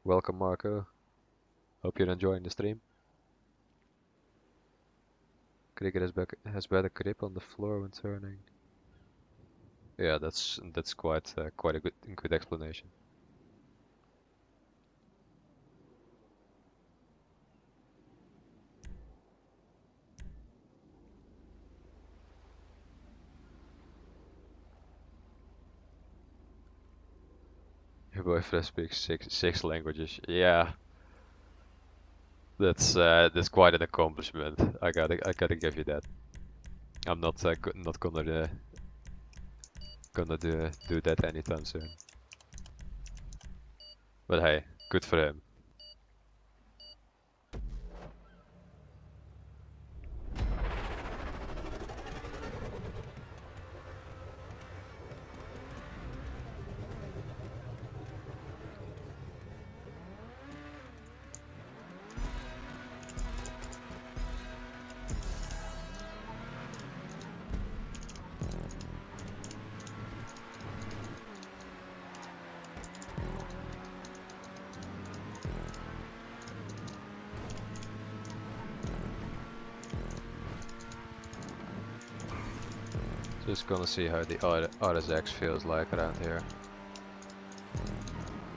Welcome, Marco. Hope you're enjoying the stream. Krieger has better grip on the floor when turning. Yeah, that's quite a good explanation. Your boyfriend speaks six languages. Yeah, that's quite an accomplishment. I gotta give you that. I'm not not gonna do that anytime soon. But hey, good for him. Just gonna see how the RSX feels like around here.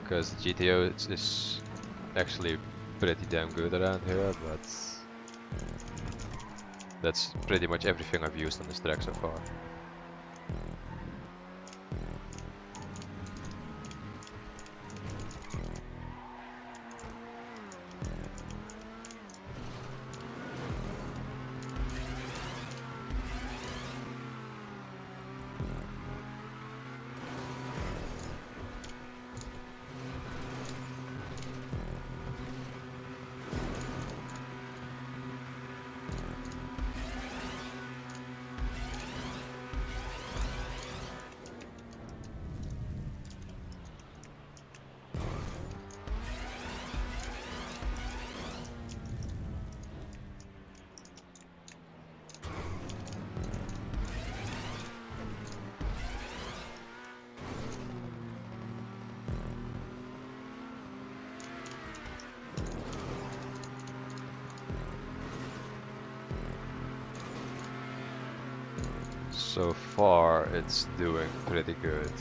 Because the GTO is actually pretty damn good around here, but that's pretty much everything I've used on this track so far. So far, it's doing pretty good.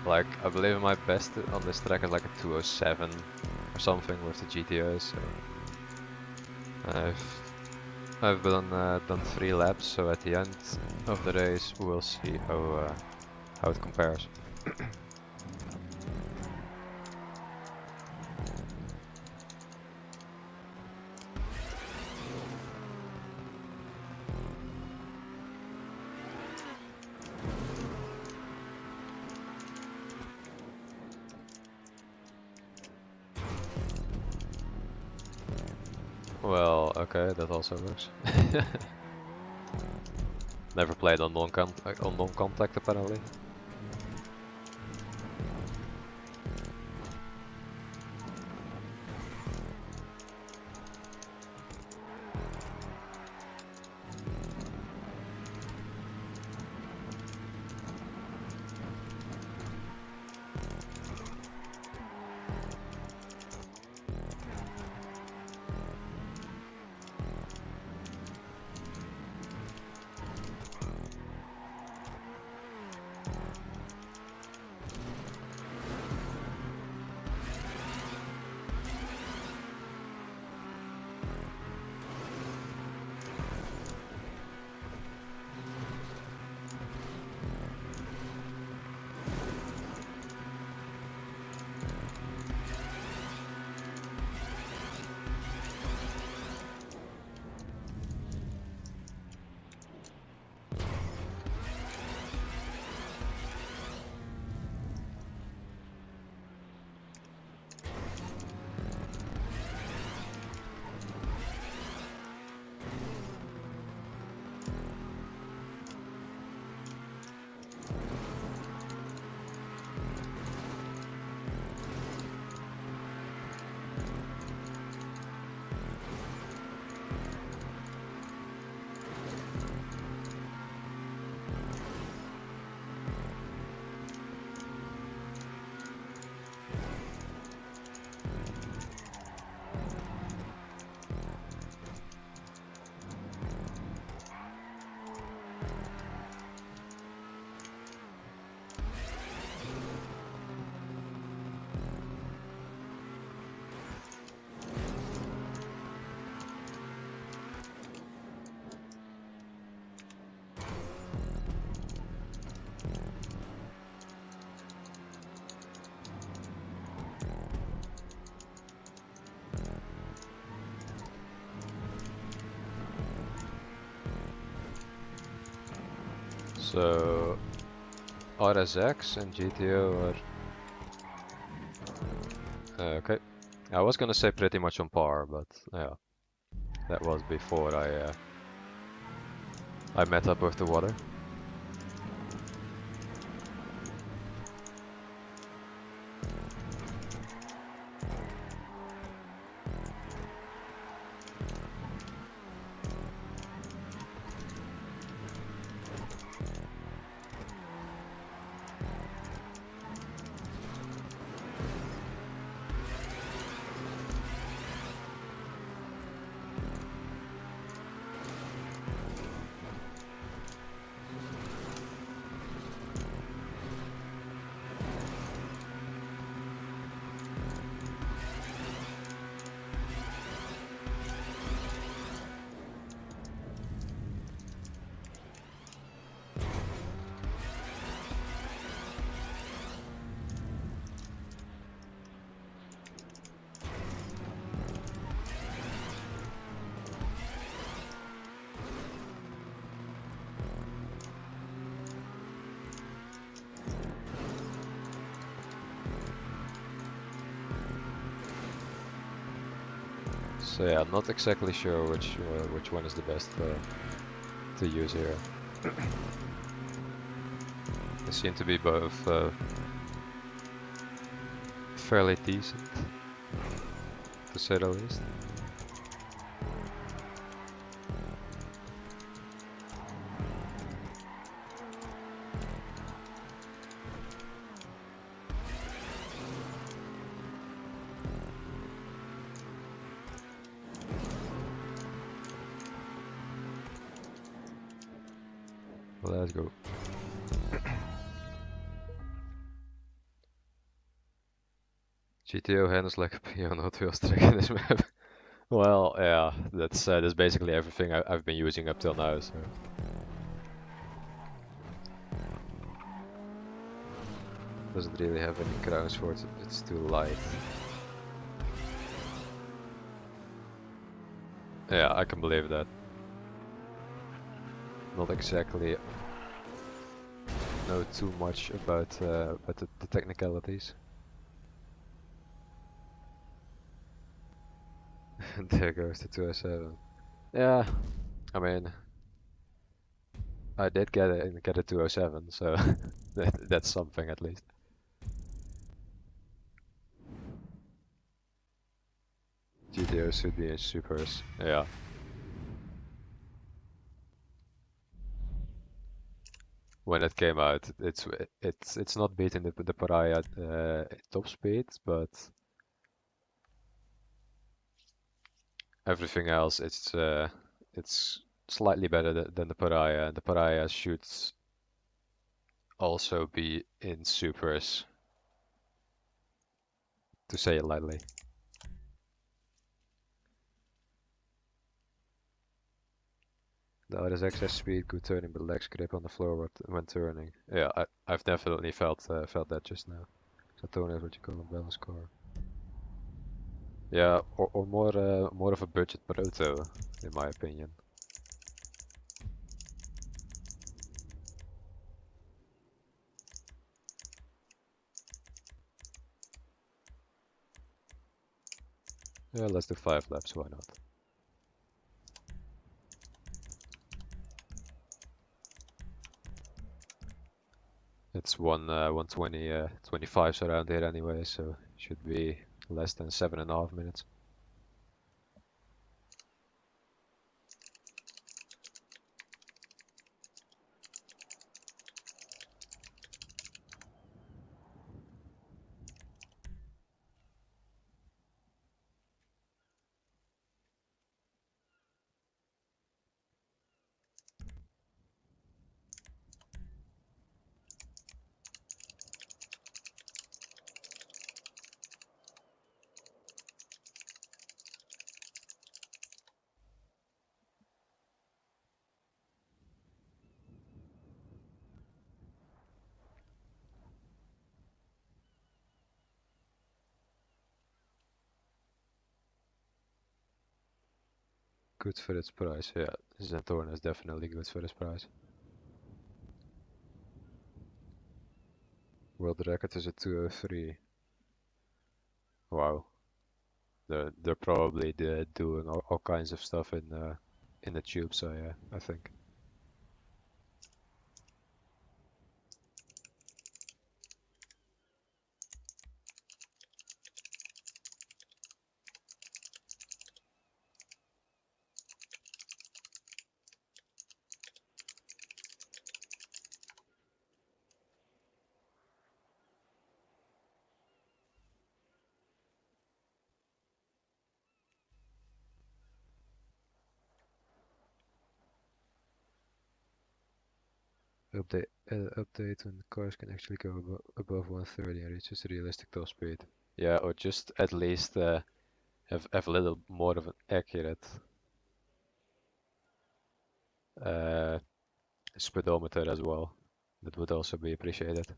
Like, I believe my best on this track is like a 207 or something with the GTO, so I've done 3 laps, so at the end of the race we'll see how it compares. Well, okay, that also works. Never played on non-contact apparently. So RSX and GTO are okay. I was gonna say pretty much on par, but yeah, that was before I met up with the water. So yeah, not exactly sure which one is the best to use here. They seem to be both fairly decent, to say the least. Let's go. GTO handles like a peon Hot Wheels track in this map. Well, yeah, that's basically everything I've been using up till now. So doesn't really have any crowns for it. It's too light. Yeah, I can believe that. Not exactly know too much about the technicalities. There goes the 207. Yeah, I mean, I did get a 207, so that's something at least. GTO should be in supers. Yeah. When it came out, it's not beating the Pariah top speed, but everything else it's slightly better than the Pariah, and the Pariah should also be in supers, to say it lightly. The RSX has speed, good turning, but lacks grip on the floor when turning. Yeah, I've definitely felt that just now. Saturn is what you call a balance car. Yeah, or more of a budget proto, in my opinion. Yeah, let's do 5 laps, why not? It's 120, 25s around here anyway, so should be less than 7.5 minutes. Good for its price, yeah. Zentorn is definitely good for its price. World record is a 2:03. Wow. They're probably doing all kinds of stuff in the tube, so yeah, I think. Update when cars can actually go above 130 and reaches realistic top speed. Yeah, or just at least have a little more of an accurate uh, speedometer as well. That would also be appreciated.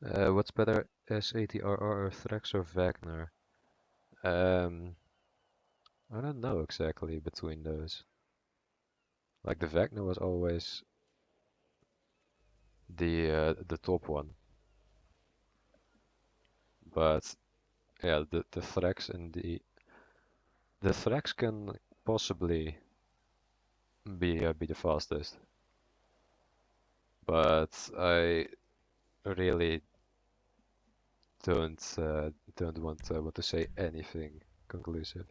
What's better, S80RR or Threx or Wagner? I don't know exactly between those. Like the Wagner was always the top one, but yeah, the Threx and the Threx can possibly be the fastest, but I really don't want to say anything conclusive.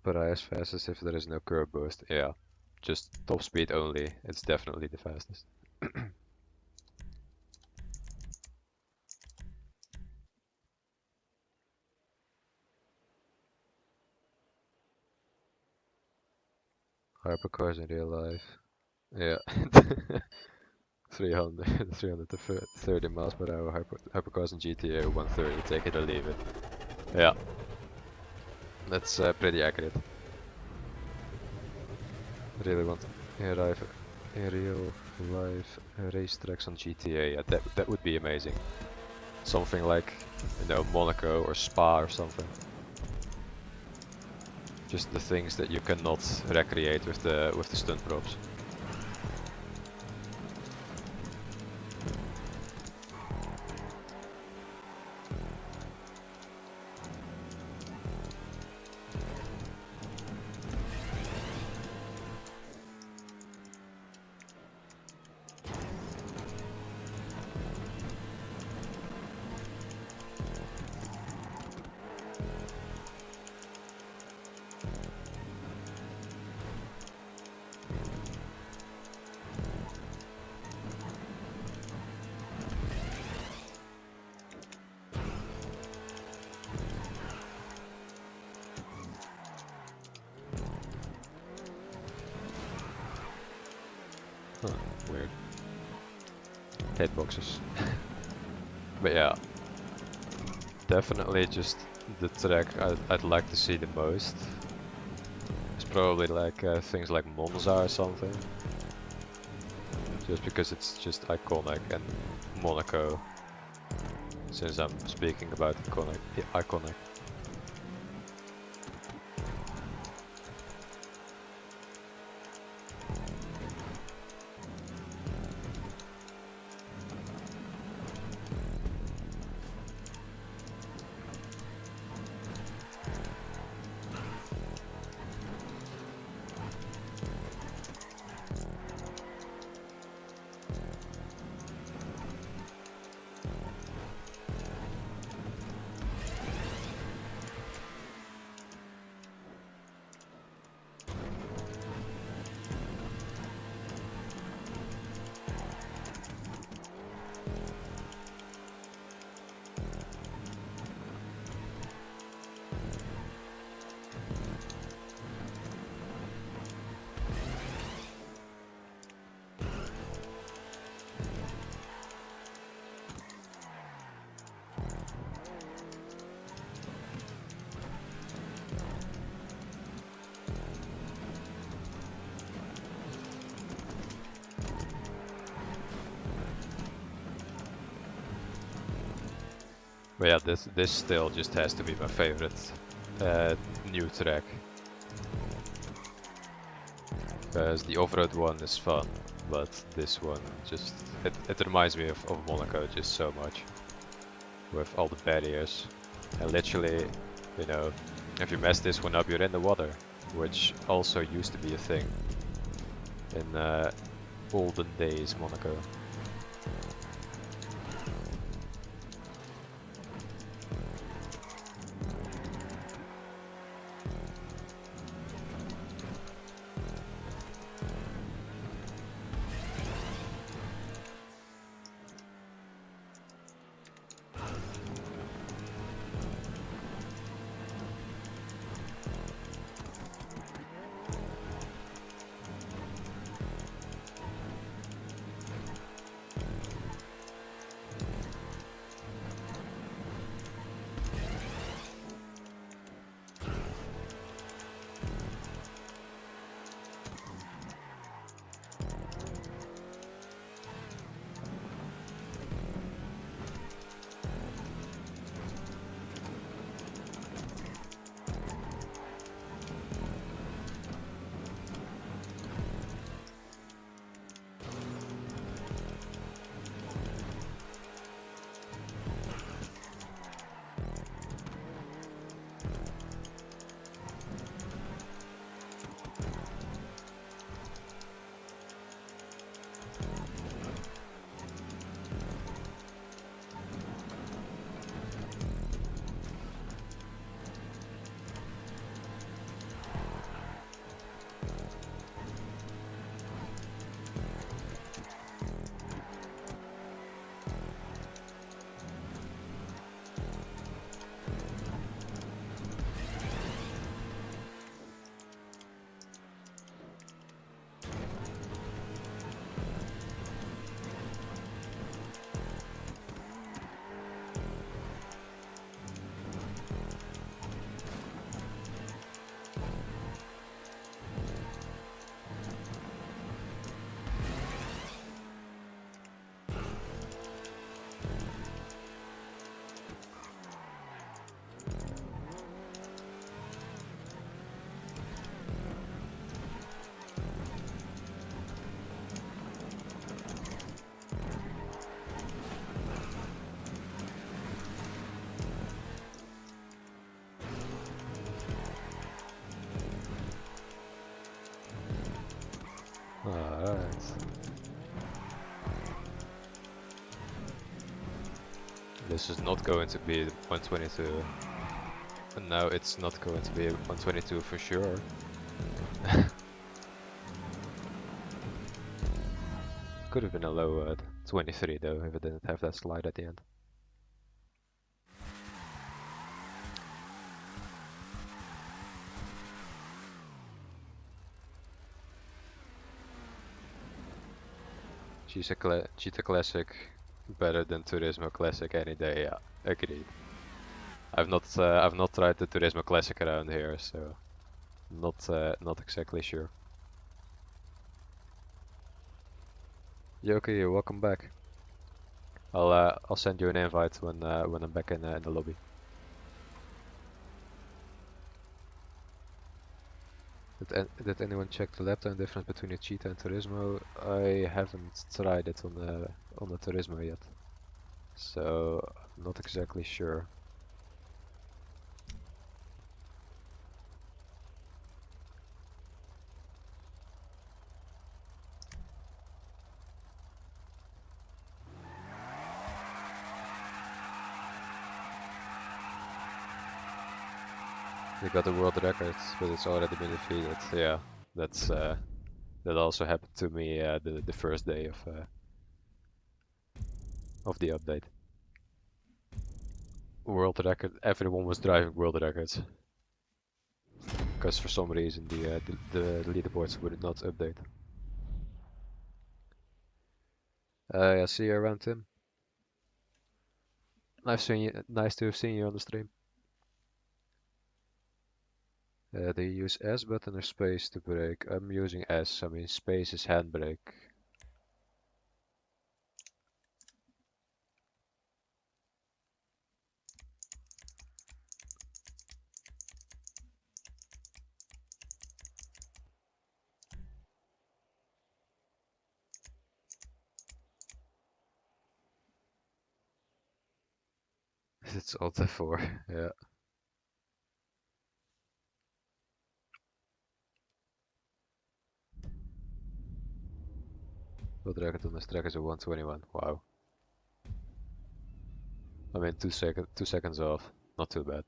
But as fast as if there is no curb boost, yeah, just top speed only. It's definitely the fastest. Hypercars in real life. Yeah. 330 miles per hour hypercars in GTA 130, take it or leave it. Yeah. That's pretty accurate. Really want in real life racetracks on GTA. Yeah, that would be amazing. Something like, you know, Monaco or Spa or something. Just the things that you cannot recreate with the stunt props. Huh, weird. Hitboxes. But yeah, definitely just the track I'd like to see the most. It's probably like things like Monza or something. Just because it's just iconic, and Monaco, since I'm speaking about iconic. But yeah, this still just has to be my favorite new track. Because the off-road one is fun, but this one just it reminds me of Monaco just so much. With all the barriers. And literally, you know, if you mess this one up, you're in the water. Which also used to be a thing in olden days Monaco. Alright. This is not going to be 122. And now it's not going to be 122 for sure. Could have been a low 23 though, if it didn't have that slide at the end. Cheetah Classic better than Turismo Classic any day. Yeah, agreed. I've not tried the Turismo Classic around here, so not exactly sure. Yoki, welcome back. I'll send you an invite when I'm back in the lobby. Did anyone check the lap time difference between a Cheetah and Turismo? I haven't tried it on the Turismo yet, so I'm not exactly sure. They got the world record, but it's already been defeated. Yeah, that also happened to me the first day of the update. World record. Everyone was driving world records because for some reason the leaderboards would not update. Yeah, see you around, Tim. Nice to have seen you on the stream. Do you use S button or space to brake? I'm using S. I mean, space is handbrake. It's Alt F4, yeah. What record on this track is a 121. Wow. I mean, 2 seconds off. Not too bad.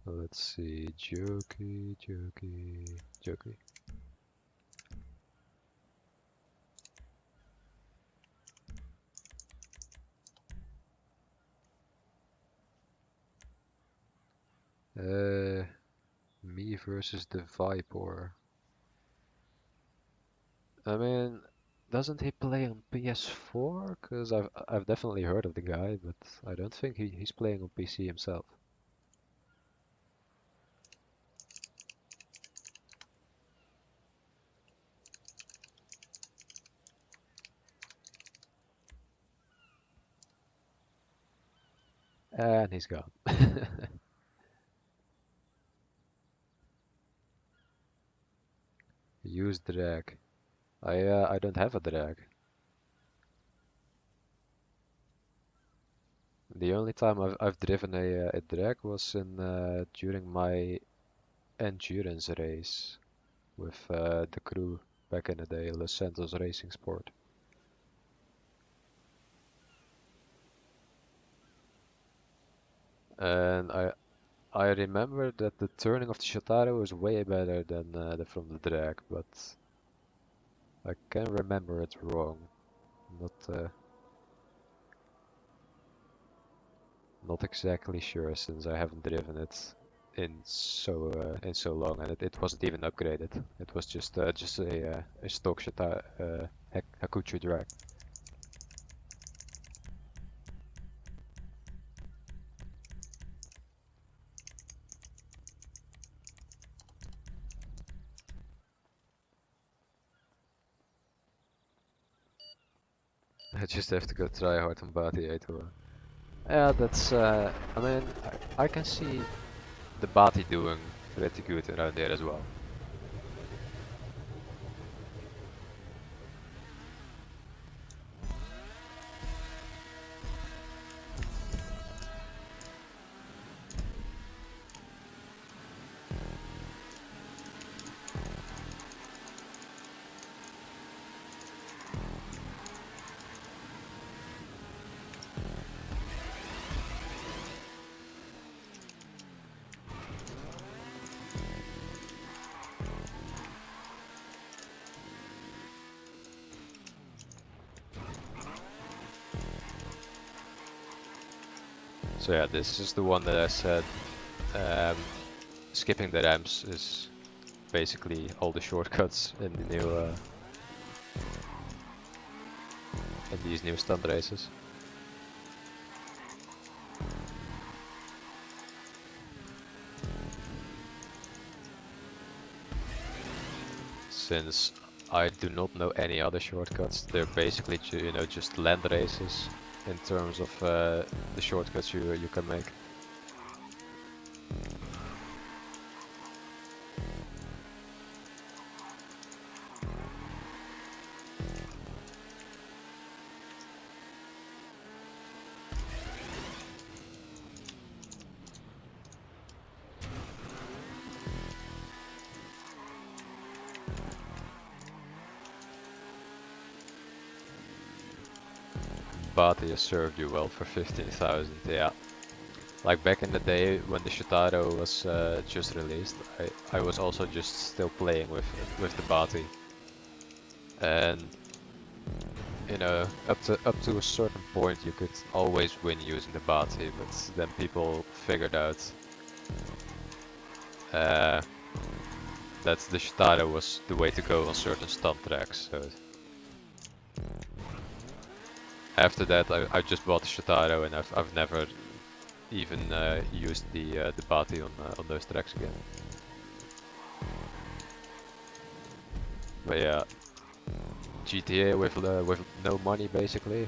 Let's see, Jokey. Me versus the Viper. I mean, doesn't he play on PS4? Because I've definitely heard of the guy, but I don't think he's playing on PC himself. And he's gone. Use drag. I don't have a drag. The only time I've driven a drag was in during my endurance race with the crew back in the day, Los Santos Racing Sport. And I remember that the turning of the Shotaro was way better than from the drag, but I can remember it wrong. Not exactly sure since I haven't driven it in so long, and it wasn't even upgraded. It was just a stock Hakuchu drag. I just have to go try hard on Bati 8. Yeah, that's I mean I can see the Bati doing pretty good around there as well. So yeah, this is the one that I said skipping the ramps is basically all the shortcuts in the new in these new stunt races. Since I do not know any other shortcuts, they're basically just land races in terms of the shortcuts you can make. Bati has served you well for 15,000, yeah. Like back in the day when the Shotaro was just released, I was also just still playing with the Bati. And you know, up to a certain point you could always win using the Bati, but then people figured out that the Shotaro was the way to go on certain stunt tracks. So after that, I just bought the Shotaro, and I've never even used the Bati on those tracks again. But yeah, GTA with no money basically.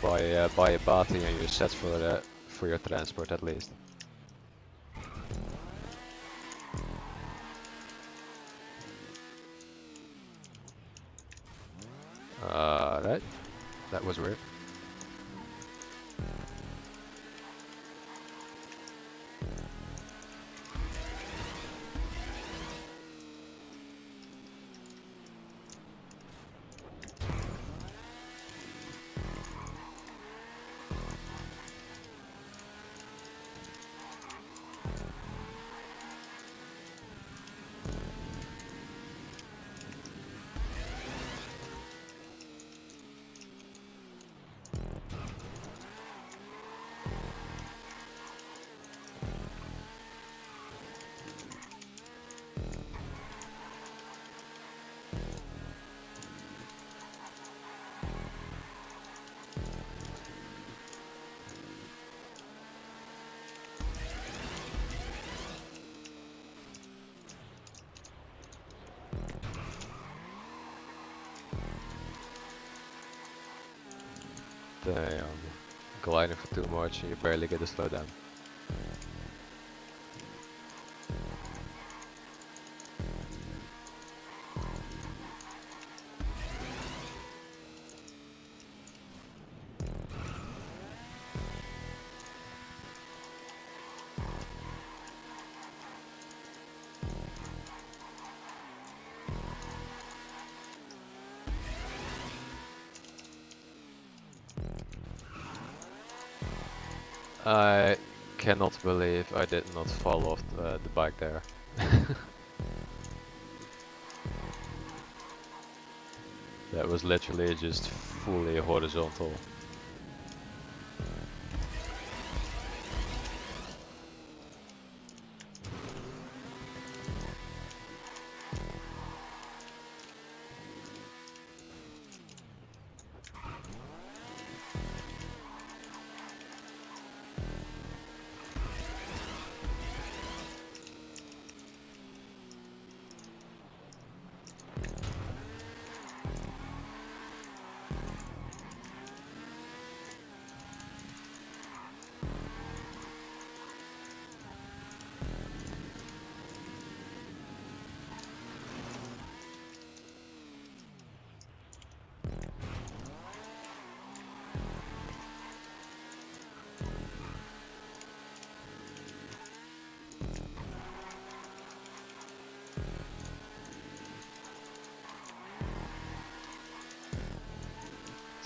Buy a Bati and you're set for your transport at least. Alright, that was weird. Damn, gliding for too much and you barely get a slowdown. I cannot believe I did not fall off the bike there. That was literally just fully horizontal.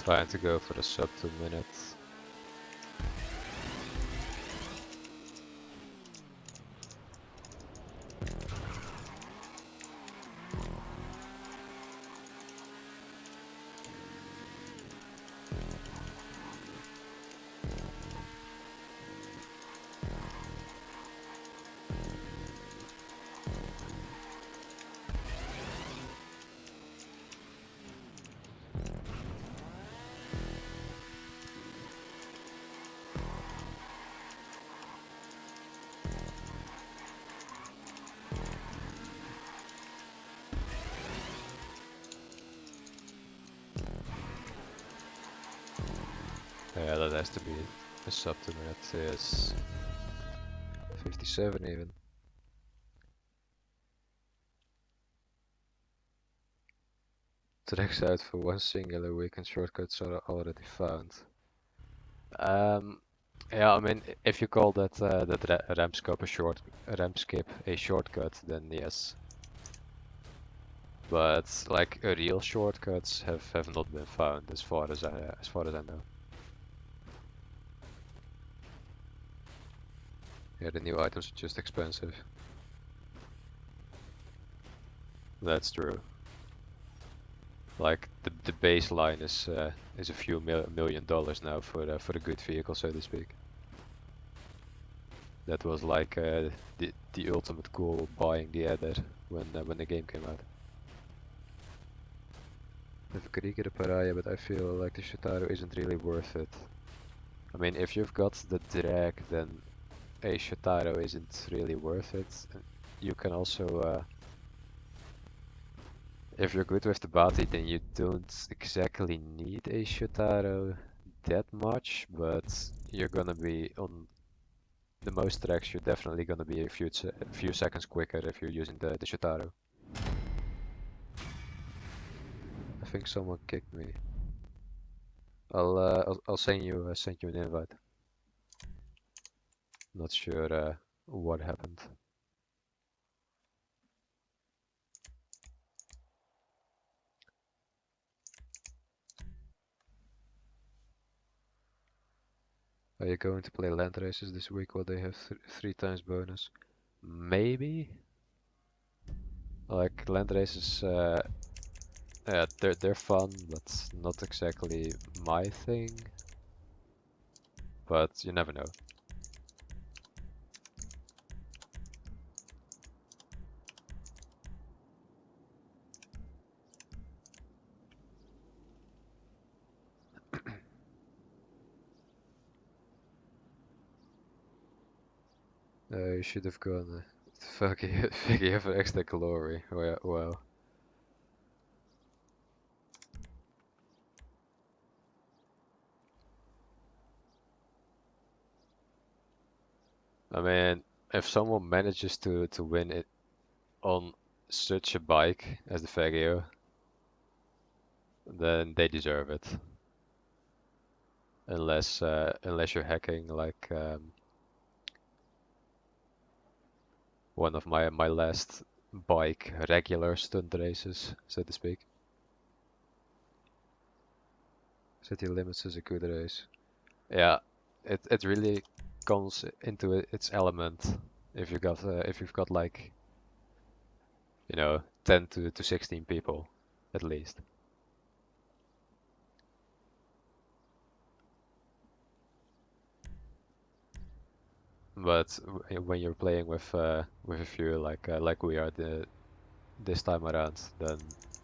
Trying to go for the sub 2 minutes. Yeah, that has to be a sub 2 minutes. Yes. 57 even. Tracks out for one singular weekend shortcuts are already found. Yeah, I mean, if you call that ramp skip a shortcut, then yes. But like real shortcuts have not been found as far as I know. Yeah, the new items are just expensive. That's true. Like the baseline is a few million dollars now for a good vehicle, so to speak. That was like the ultimate goal of buying the Eder when the game came out. If I could get a Pariah, but I feel like the Shotaro isn't really worth it. I mean, if you've got the drag, then a Shotaro isn't really worth it. You can also, if you're good with the Bati, then you don't exactly need a Shotaro, that much, but you're gonna be on the most tracks. You're definitely gonna be a few seconds quicker if you're using the Shotaro. I think someone kicked me. I'll send you an invite. Not sure what happened. Are you going to play land races this week while they have 3 times bonus? Maybe. Like land races, yeah, they're fun, but not exactly my thing. But you never know. You should have gone. Fuck you, you have extra glory. Well. I mean, if someone manages to win it on such a bike as the Fagio, then they deserve it. Unless you're hacking like one of my last bike regular stunt races, so to speak. City Limits is a good race. Yeah, it really comes into its element if you've got like, you know, 10 to 16 people at least. But when you're playing with a few like we are this time around, then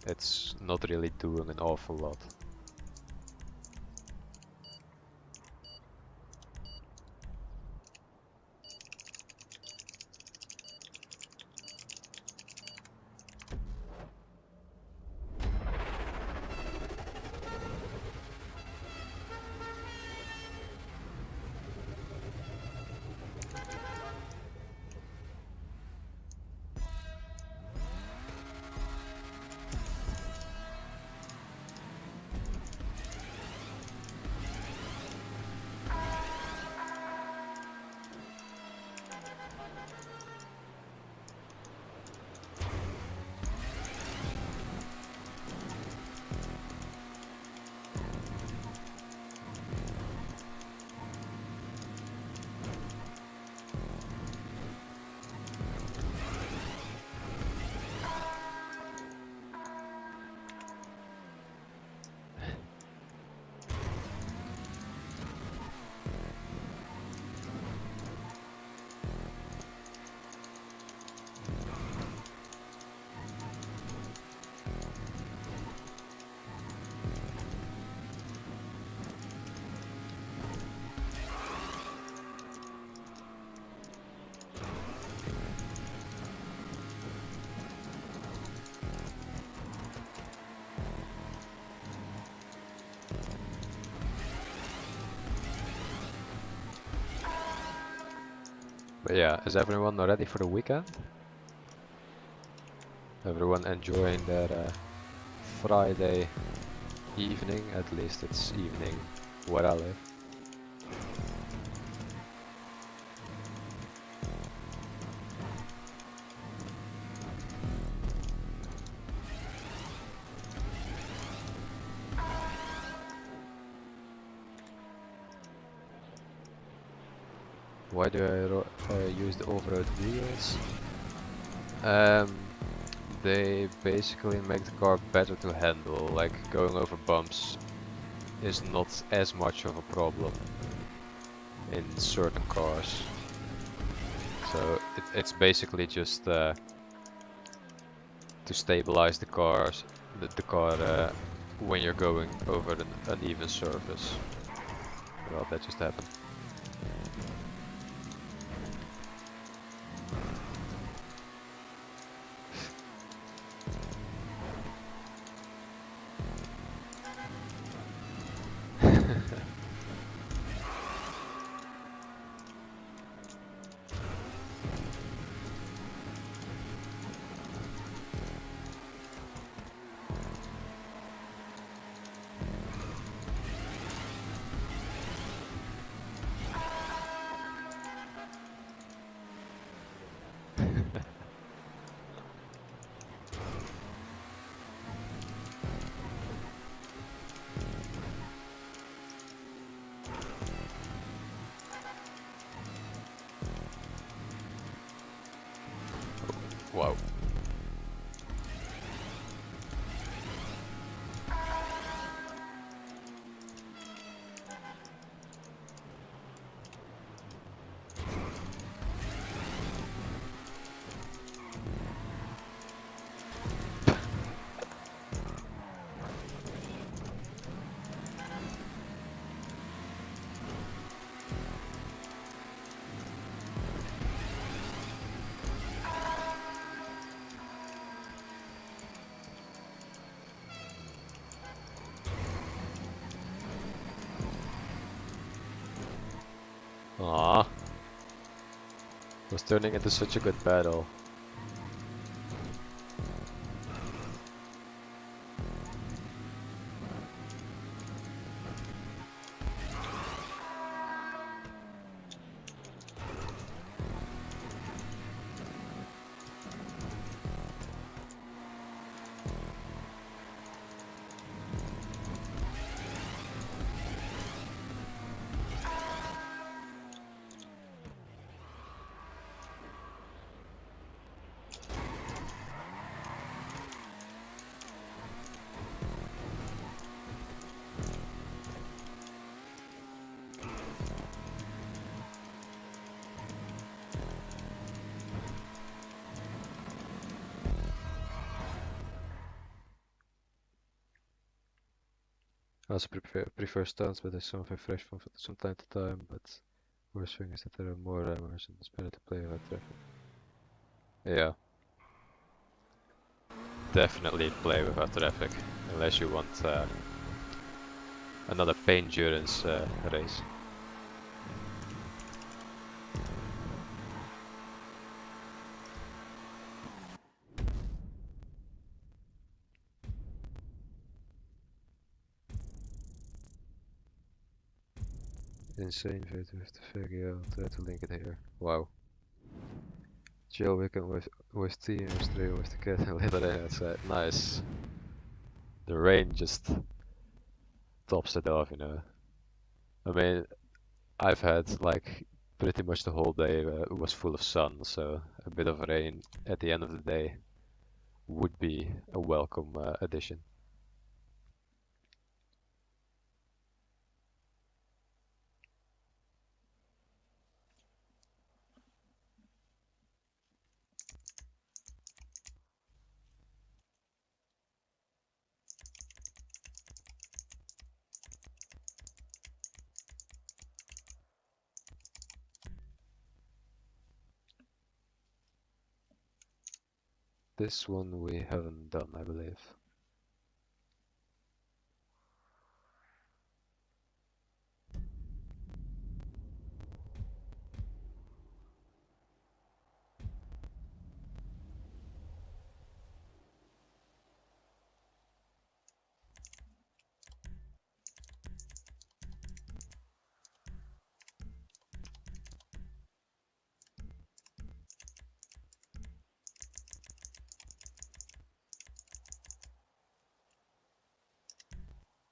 it's not really doing an awful lot. But yeah, is everyone ready for the weekend? Everyone enjoying their Friday evening? At least it's evening where I live. Why do I use the off-road wheels? They basically make the car better to handle, like going over bumps is not as much of a problem in certain cars. So it's basically just to stabilize the car when you're going over an uneven surface. Well, that just happened. Aww. It was turning into such a good battle. I also prefer stunts, but there's something fresh from time to time. But worst thing is that there are more rammers and it's better to play without traffic. Yeah, definitely play without traffic, unless you want another pain endurance race. Insane vid with the VGO, I'll try to link it here. Wow. Chill weekend with tea and straight with the cat and later outside. Nice. The rain just tops it off, you know. I mean, I've had like pretty much the whole day was full of sun, so a bit of rain at the end of the day would be a welcome addition. This one we haven't done, I believe.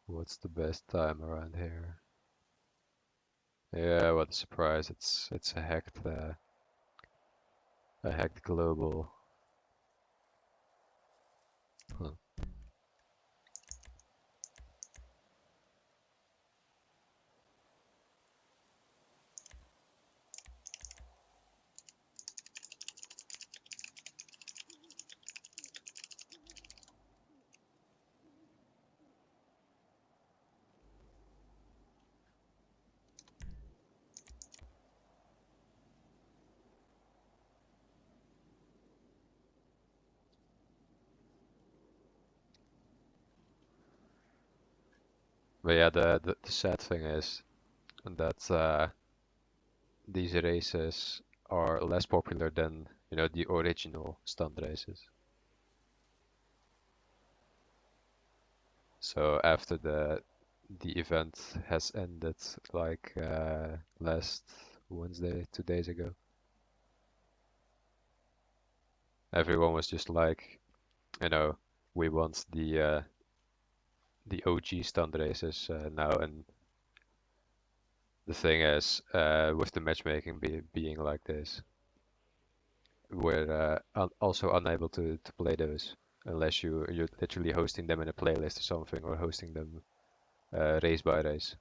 What's the best time around here? Yeah, what a surprise! It's a hacked global. Huh. But yeah, the sad thing is that these races are less popular than, you know, the original stunt races. So after the event has ended like last Wednesday, 2 days ago, everyone was just like, you know, we want the OG stunt races now. And the thing is, with the matchmaking being like this, we're also unable to play those unless you're literally hosting them in a playlist or something, or hosting them race by race.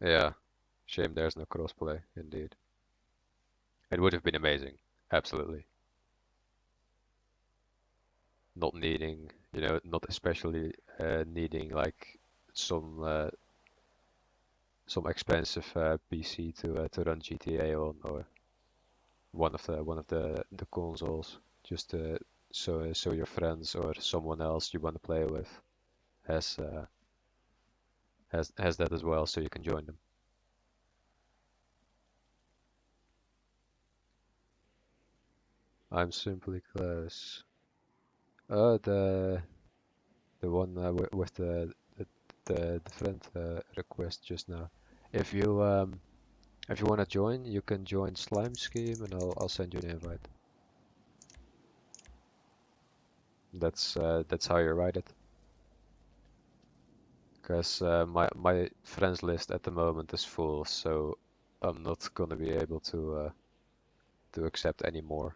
Yeah, shame there's no crossplay, indeed. It would have been amazing, absolutely. Not needing, you know, not especially needing like some uh, some expensive PC to run GTA on, or one of the consoles, just so your friends or someone else you want to play with has has that as well, so you can join them. I'm simply close. The one with the friend request just now. If you want to join, you can join Slime Scheme, and I'll send you an invite. That's how you write it. Because my friends list at the moment is full, so I'm not gonna be able to accept any more.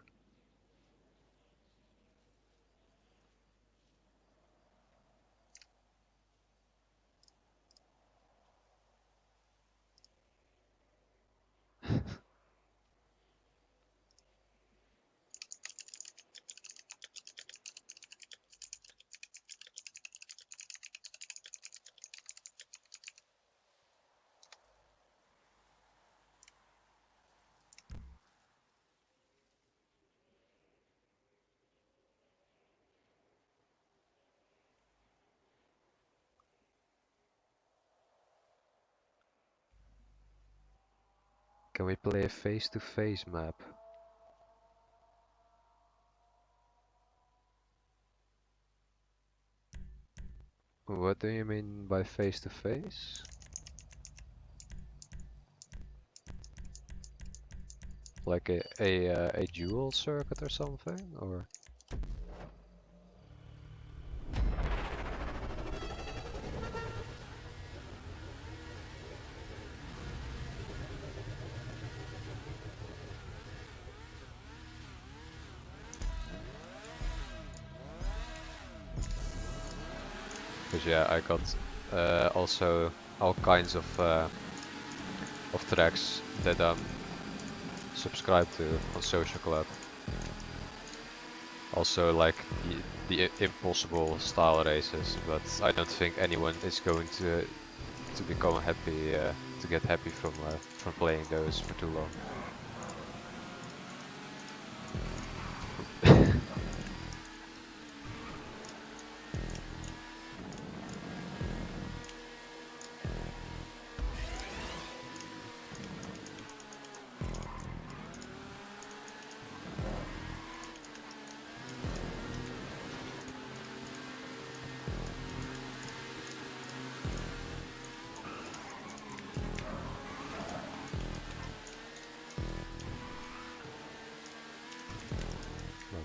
Can we play a face-to-face map? What do you mean by face-to-face? Like a dual circuit or something, or? Because yeah, I got also all kinds of tracks that I'm subscribed to on Social Club. Also like the impossible style races, but I don't think anyone is going to become happy to get happy from playing those for too long.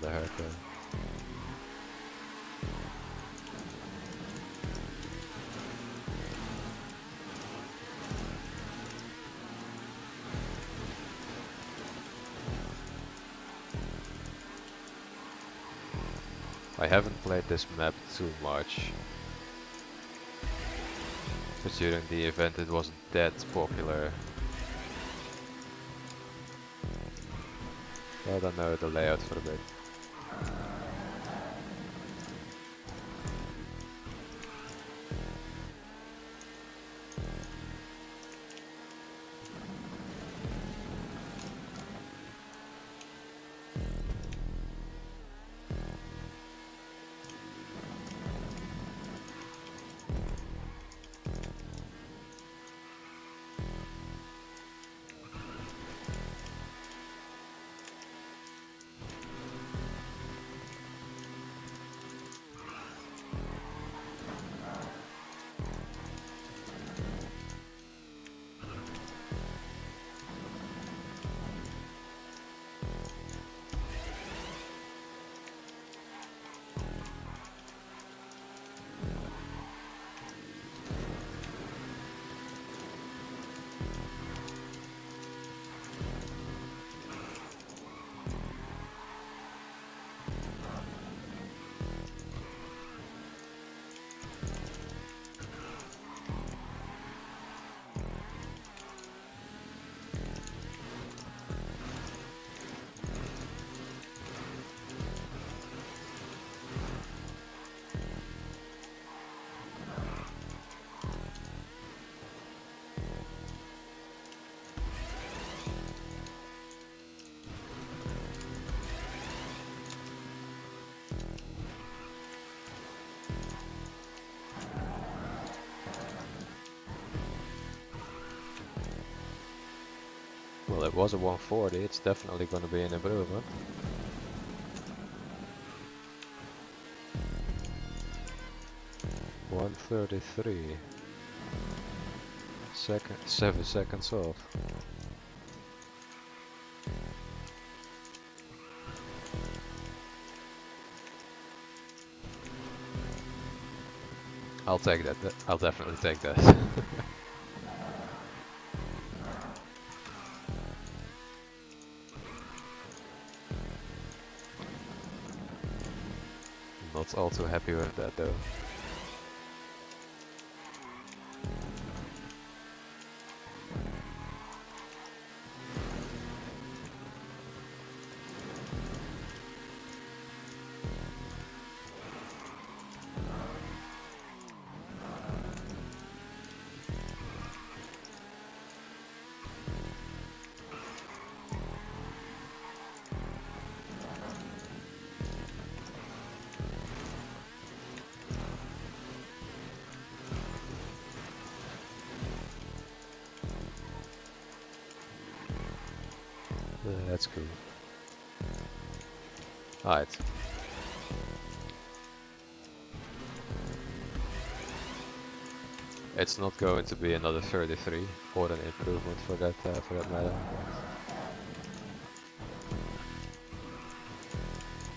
Not a haircut. I haven't played this map too much. But during the event it wasn't that popular. I don't know the layout for a bit. Well, it was a 140, it's definitely gonna be an improvement. $133. 7 seconds off. I'll take that. I'll definitely take that. Not all too happy with that though. That's cool. Alright. It's not going to be another 33 or an improvement for that matter.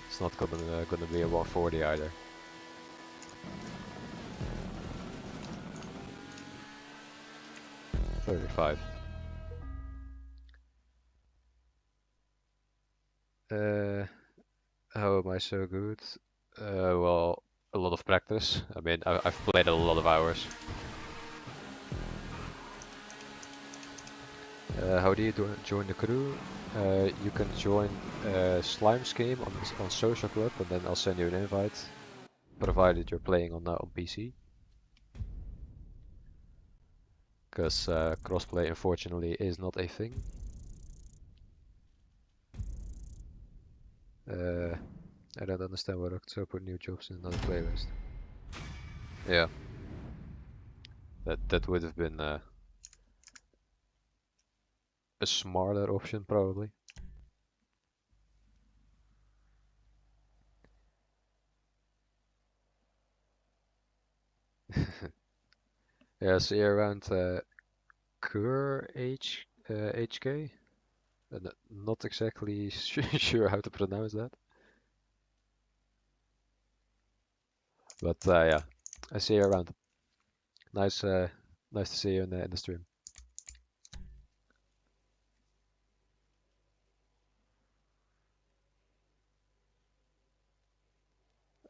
It's not gonna be a 140 either. $35. How am I so good? Well, a lot of practice. I mean, I've played a lot of hours. How do you join the crew? You can join Slime Scheme on Social Club, and then I'll send you an invite, provided you're playing on PC. Because crossplay, unfortunately, is not a thing. I don't understand why Octo put new jobs in another playlist. Yeah, that would have been a smarter option, probably. Yeah, see around Kur HK. Not exactly sure how to pronounce that. But yeah, I see you around. Nice, nice to see you in the stream.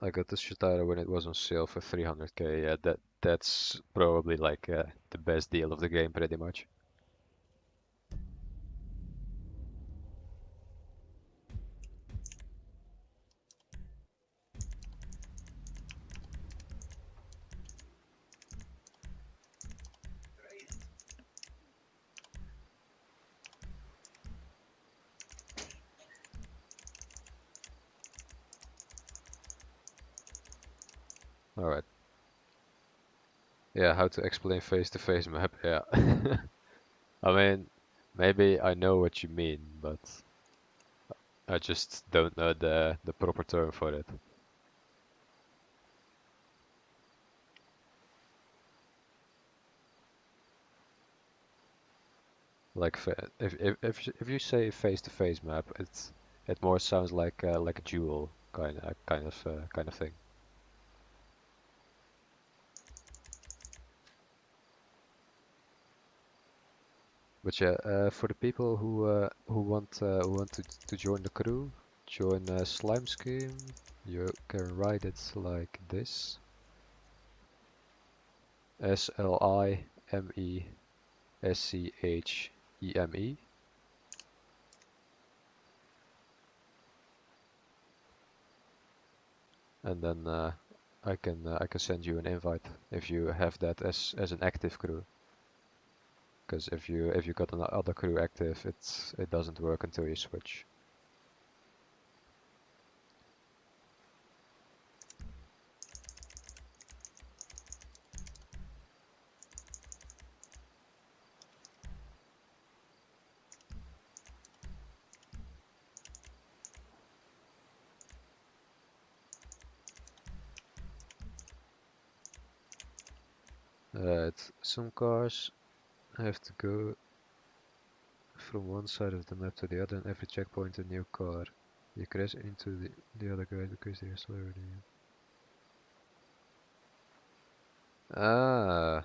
I got this Shitara when it was on sale for 300k. Yeah, that's probably like the best deal of the game, pretty much. All right. Yeah, how to explain face-to-face map? Yeah. I mean, maybe I know what you mean, but I just don't know the proper term for it. Like if you say face-to-face map, it more sounds like a duel kind of thing. But yeah, for the people who want to join the crew, join Slime Scheme. You can write it like this: SLIMESCHEME. And then I can send you an invite if you have that as an active crew. Because if you got another crew active, it doesn't work until you switch. Some cars have to go from one side of the map to the other, and every checkpoint a new car. You crash into the other guys because they're slower than you. Ah,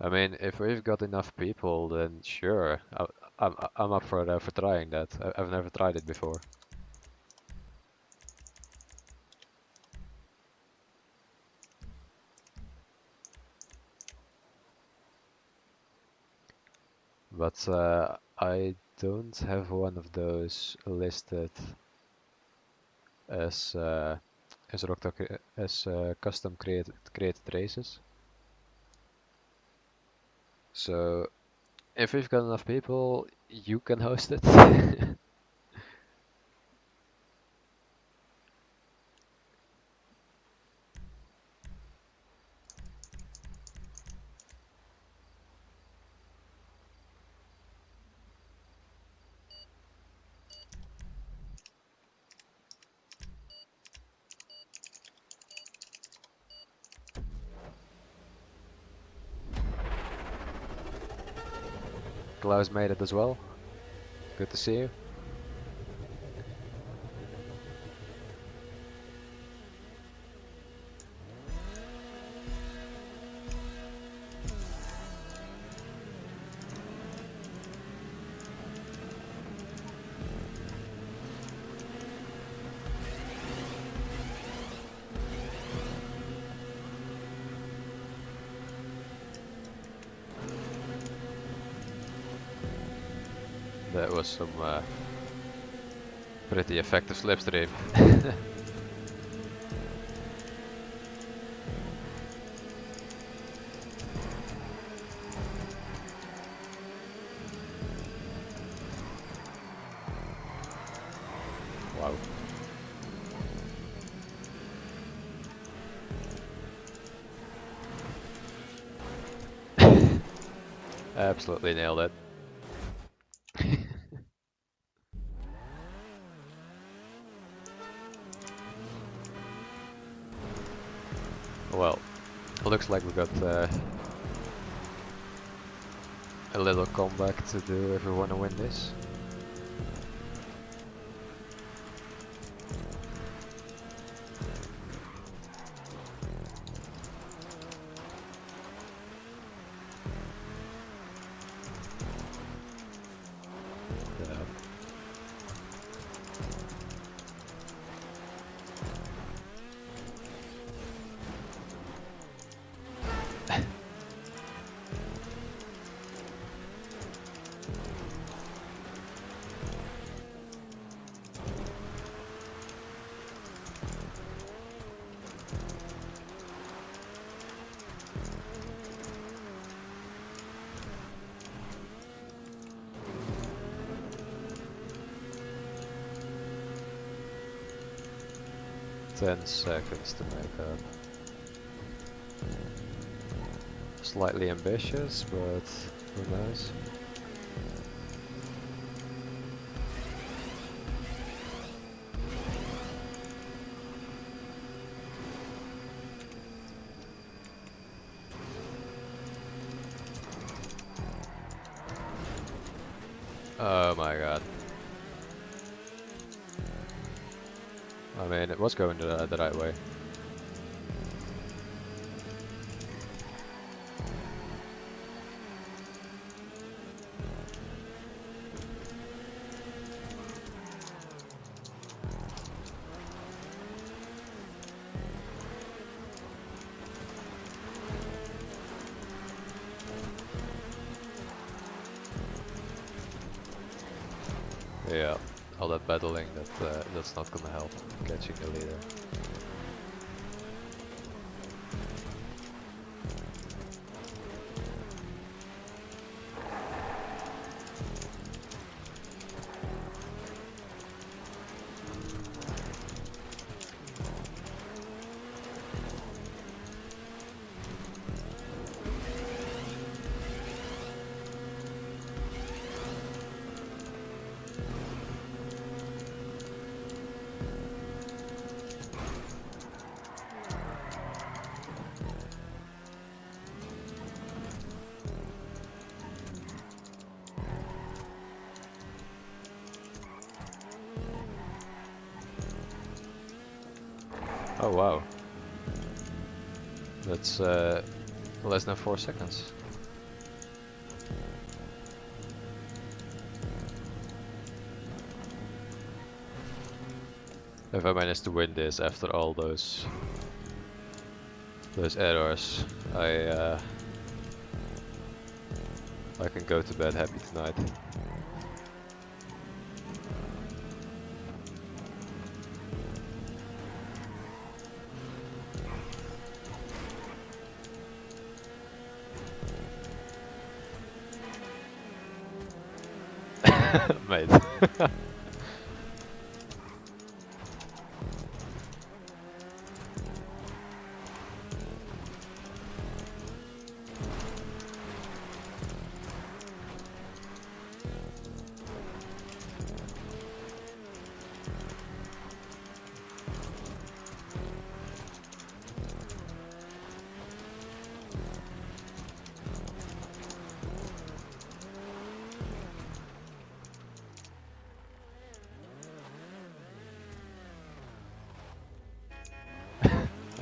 I mean, if we've got enough people, then sure. I'm up for trying that. I've never tried it before. But I don't have one of those listed as custom created races. So if we've got enough people, you can host it. Klaus made it as well. Good to see you. That was some pretty effective slipstream. Wow. Absolutely nailed it. Well, looks like we got a little comeback to do if we want to win this. Ten seconds to make up. Slightly ambitious, but who knows? Oh my god. I mean, it was going the right way. Yeah, all that battling, that's not gonna help catching the leader. Oh wow. That's less than 4 seconds. If I manage to win this after all those errors, I can go to bed happy tonight. Mate.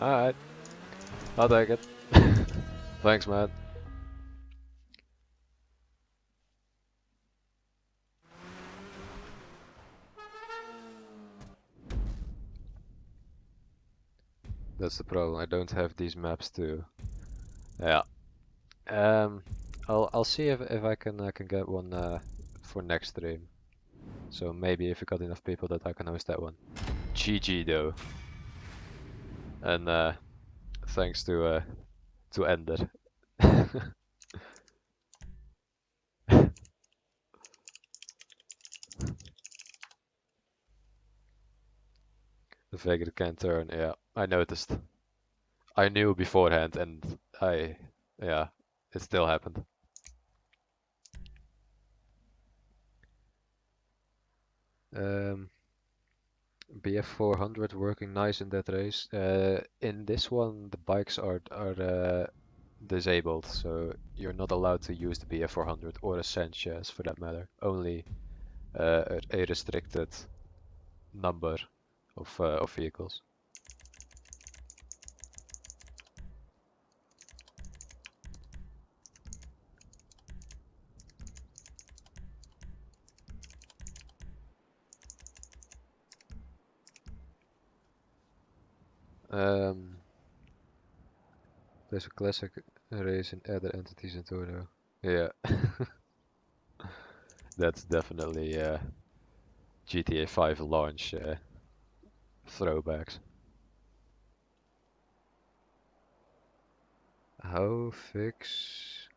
Alright, I'll take it. Thanks, man. That's the problem, I don't have these maps too. Yeah. I'll see if I can get one for next stream. So maybe if you got enough people that I can host that one. GG though. And thanks to Ender. The Vega can turn, yeah. I noticed. I knew beforehand and yeah, it still happened. BF 400 working nice in that race. In this one, the bikes are disabled, so you're not allowed to use the BF 400 or a Sanchez for that matter. Only a restricted number of vehicles. There's a classic race in other entities in Toro. Yeah, that's definitely GTA 5 launch throwbacks. How fix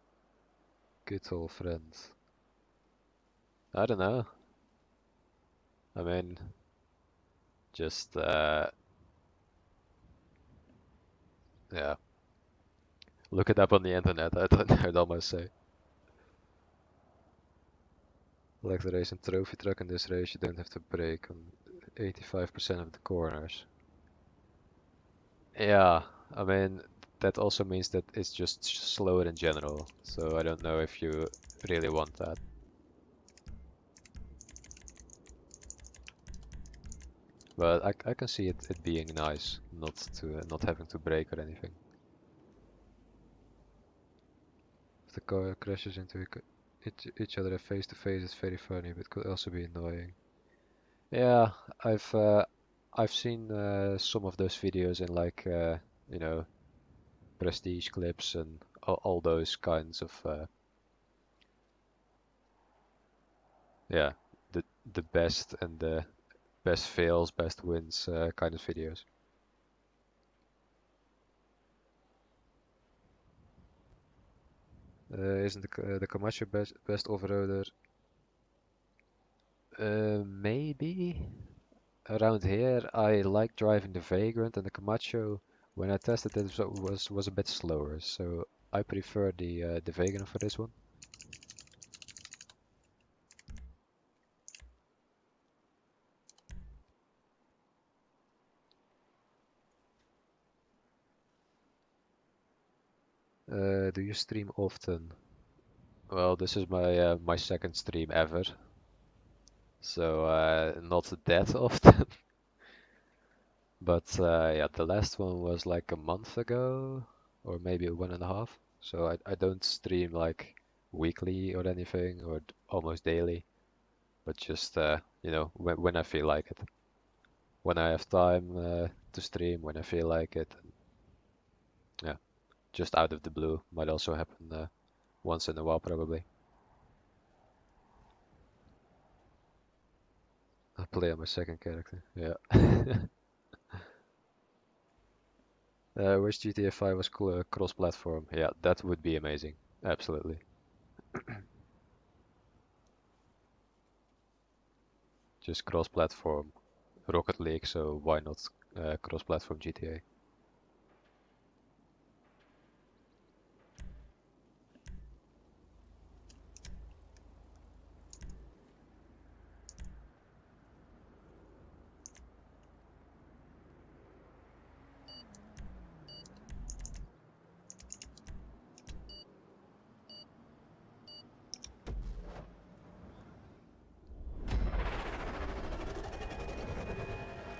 Gittle friends? I don't know. I mean, just yeah, look it up on the internet. I'd almost say. Like the race and trophy truck in this race, you don't have to brake on 85% of the corners. Yeah, I mean, that also means that it's just slower in general, so I don't know if you really want that. But I can see it being nice, not having to brake or anything. If the car crashes into each other face to face, it's very funny, but could also be annoying. Yeah, I've seen some of those videos in like you know, prestige clips and all those kinds of yeah, the best and the best fails, best wins kind of videos. Isn't the Camacho best off-roader? Maybe. Around here, I like driving the Vagrant, and the Camacho, when I tested it, was a bit slower. So I prefer the Vagrant for this one. Do you stream often? Well, this is my second stream ever, so not that often. But yeah, the last one was like a month ago, or maybe 1.5. So I don't stream like weekly or anything, or almost daily, but just you know, when I feel like it, when I have time to stream, when I feel like it. Yeah, just out of the blue might also happen once in a while probably. I play on my second character. Yeah. Wish GTA 5 was cross-platform. Yeah, that would be amazing. Absolutely. Just cross-platform Rocket League, so why not cross-platform GTA?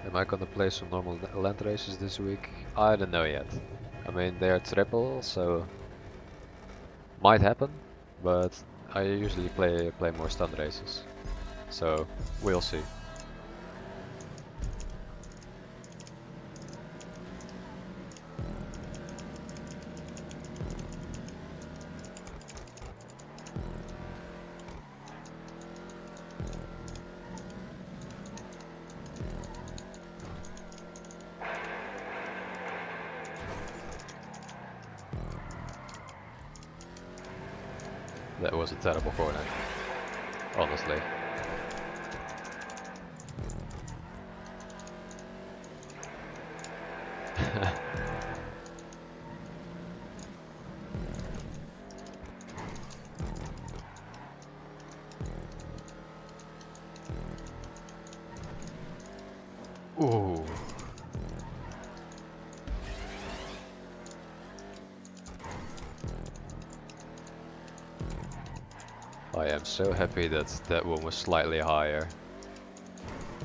Am I gonna play some normal land races this week? I don't know yet. I mean, they are triple, so might happen, but I usually play more stunt races. So we'll see. That was a terrible corner, honestly. Ooh. I am so happy that that one was slightly higher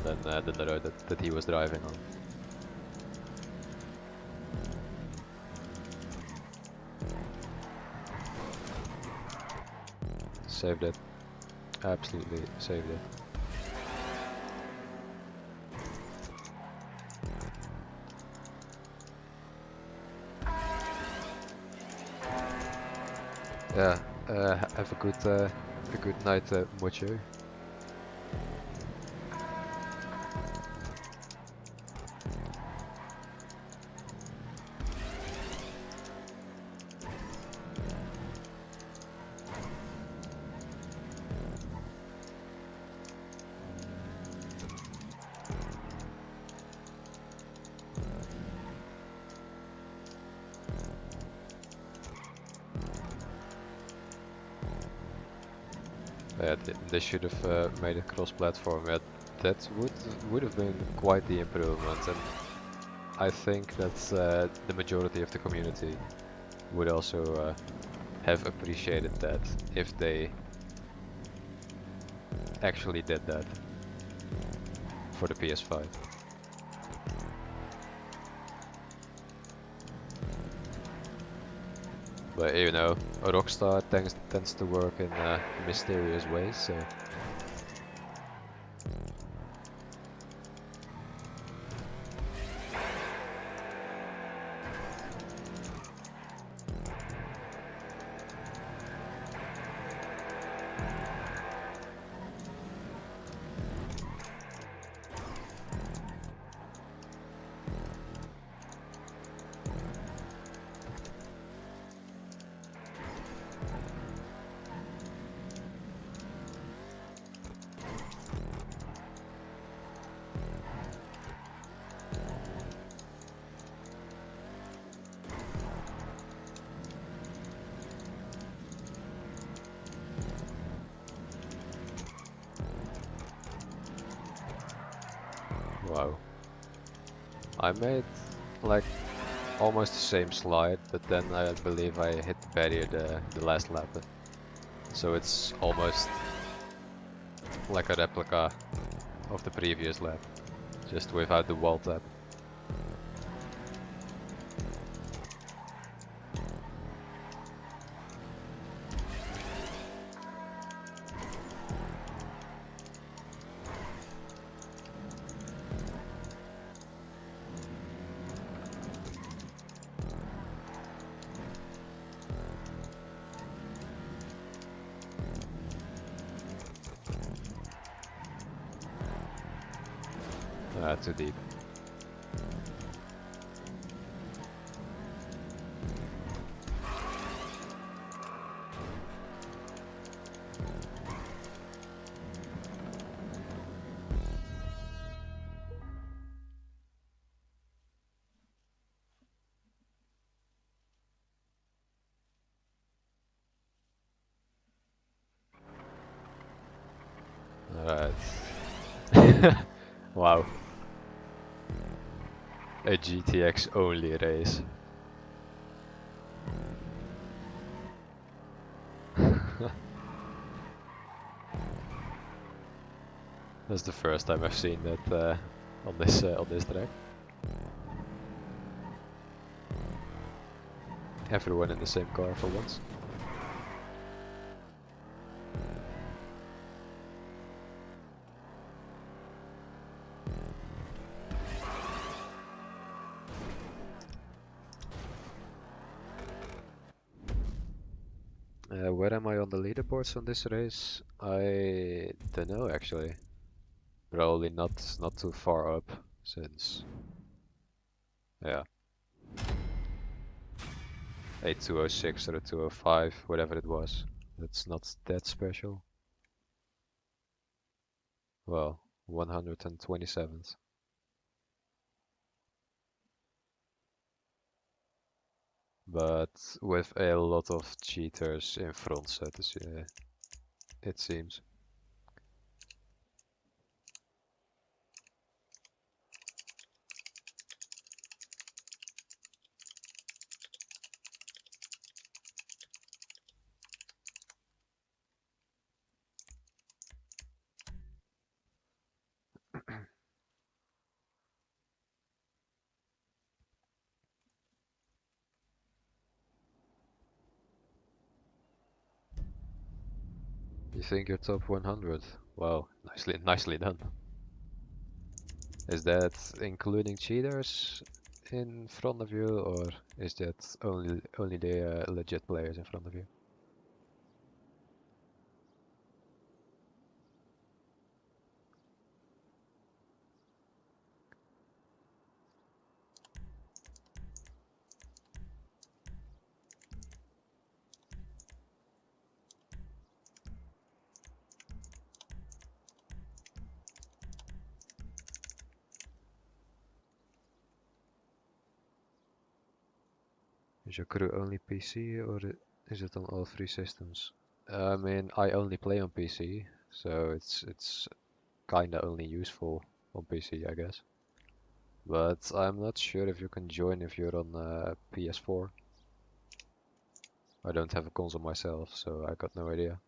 than the road that he was driving on. Saved it. Absolutely saved it. Yeah, have a good night, Mocho. Yeah, they should have made it cross-platform. Yeah, that would have been quite the improvement, and I think that the majority of the community would also have appreciated that if they actually did that for the PS5. But you know, Rockstar tends to work in mysterious ways, so wow. I made like almost the same slide, but then I believe I hit the barrier the last lap. So it's almost like a replica of the previous lap, just without the wall tap. Too deep. Alright. Wow. A GTX only race. That's the first time I've seen that on this track. Everyone in the same car for once. Where am I on the leaderboards on this race? I don't know actually. Probably not too far up since yeah. 8206 or 205, whatever it was. That's not that special. Well, 127th. But with a lot of cheaters in front, so to say, it seems. You think you're top 100? Wow, nicely done. Is that including cheaters in front of you, or is that only the legit players in front of you? Is your crew only PC, or is it on all three systems? I mean, I only play on PC, so it's kinda only useful on PC, I guess. But I'm not sure if you can join if you're on PS4. I don't have a console myself, so I got no idea.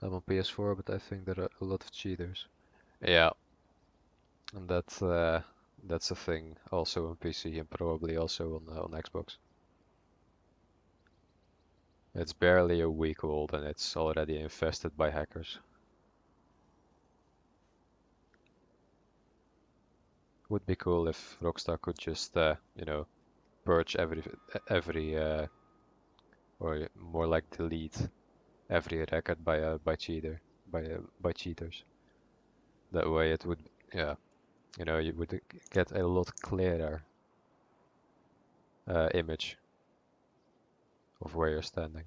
I'm on PS4, but I think there are a lot of cheaters. Yeah, and that's a thing also on PC and probably also on Xbox. It's barely a week old and it's already infested by hackers. Would be cool if Rockstar could just you know, purge every or more like delete every record by cheater by cheaters. That way it would, yeah, you know, you would get a lot clearer image of where you're standing.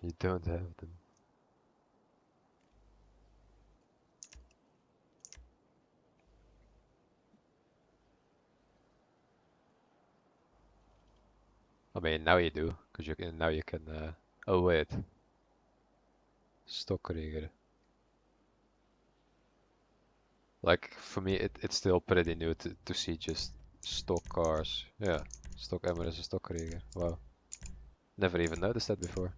You don't have them. I mean, now you do, because you can now you can. Oh wait, Stokkrieger. Like for me, it's still pretty new to see just stock cars. Yeah, stock Emirates and Stokkrieger. Wow, never even noticed that before.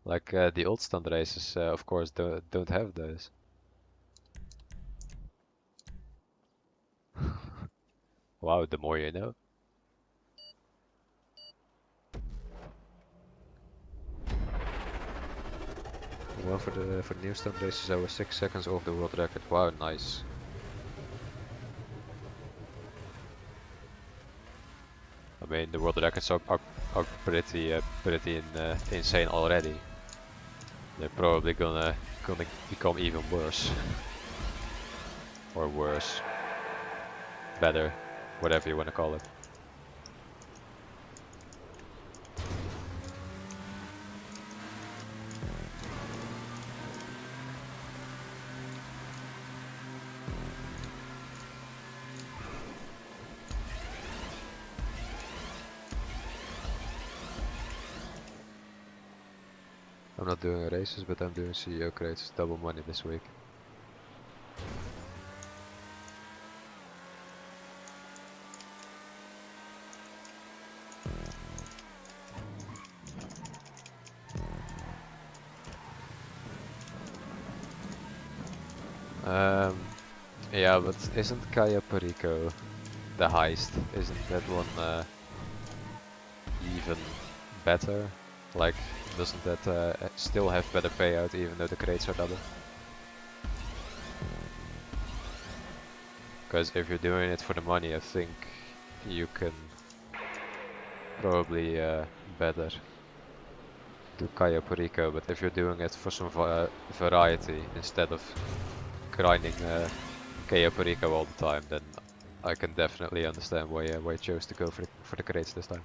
Like the old stand races, of course, don't have those. Wow, the more you know. One for the new stand races, I was 6 seconds off the world record. Wow, nice. I mean, the world records are pretty insane already. They're probably gonna become even worse. Or worse. Better. Whatever you wanna call it. I'm not doing races, but I'm doing CEO crates. Double money this week. Yeah, but isn't Cayo Perico the heist? Isn't that one even better? Like, doesn't that still have better payout even though the crates are double? Because if you're doing it for the money, I think you can probably better do Cayo Perico, but if you're doing it for some variety instead of grinding Cayo Perico all the time, then I can definitely understand why you chose to go for the crates this time.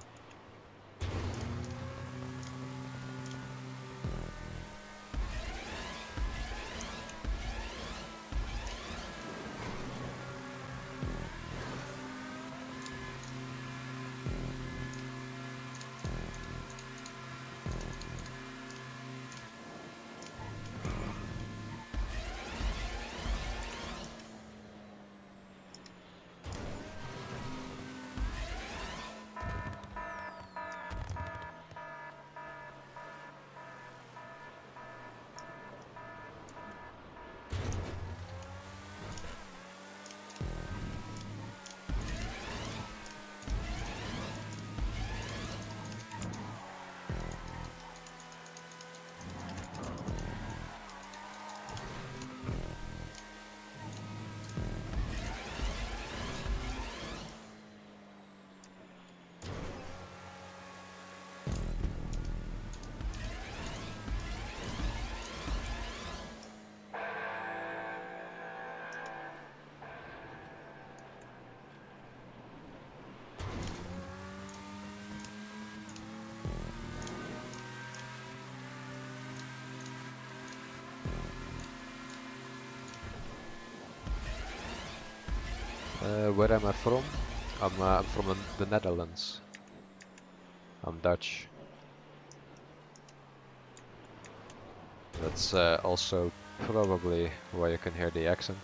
Where am I from? I'm from the Netherlands. I'm Dutch. That's also probably why you can hear the accent.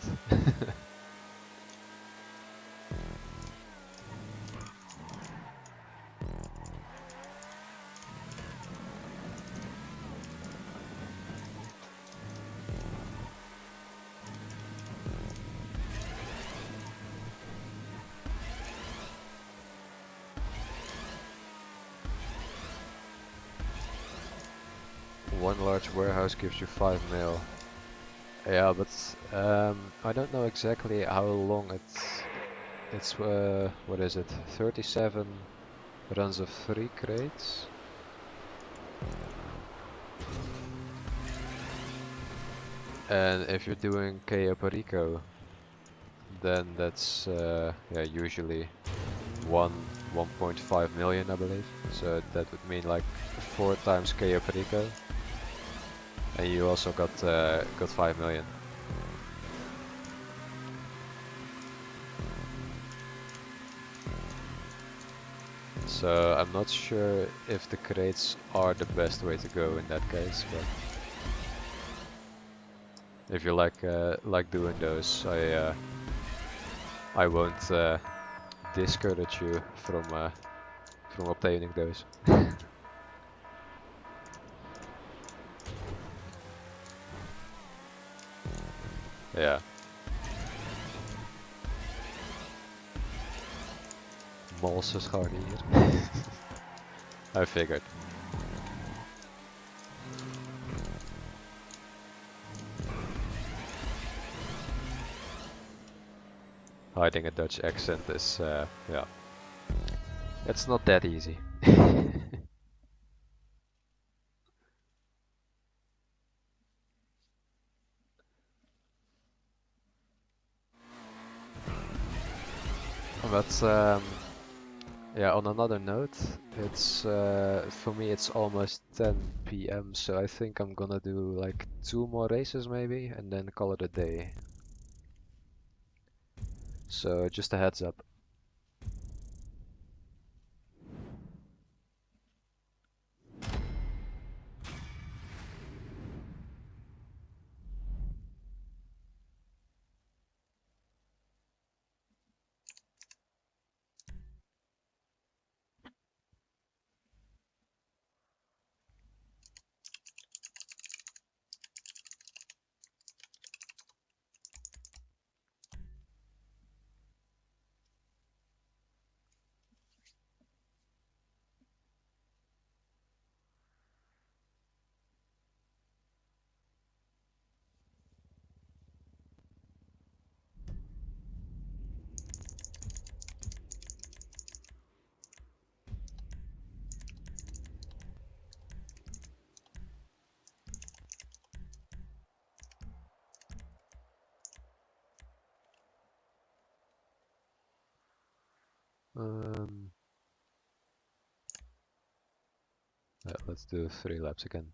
One large warehouse gives you 5 mil. Yeah, but I don't know exactly how long it's what is it? 37 runs of 3 crates. And if you're doing Cayo Perico, then that's yeah, usually one 1.5 million, I believe. So that would mean like 4 times Cayo Perico. And you also got 5 million. So I'm not sure if the crates are the best way to go in that case, but if you like doing those, I won't discourage you from obtaining those. Yeah. Molses gewoon hier. I figured. Hiding a Dutch accent is, yeah, it's not that easy. But yeah, on another note, it's for me it's almost 10 p.m. so I think I'm gonna do like 2 more races maybe and then call it a day. So just a heads up. Yeah, let's do 3 laps again.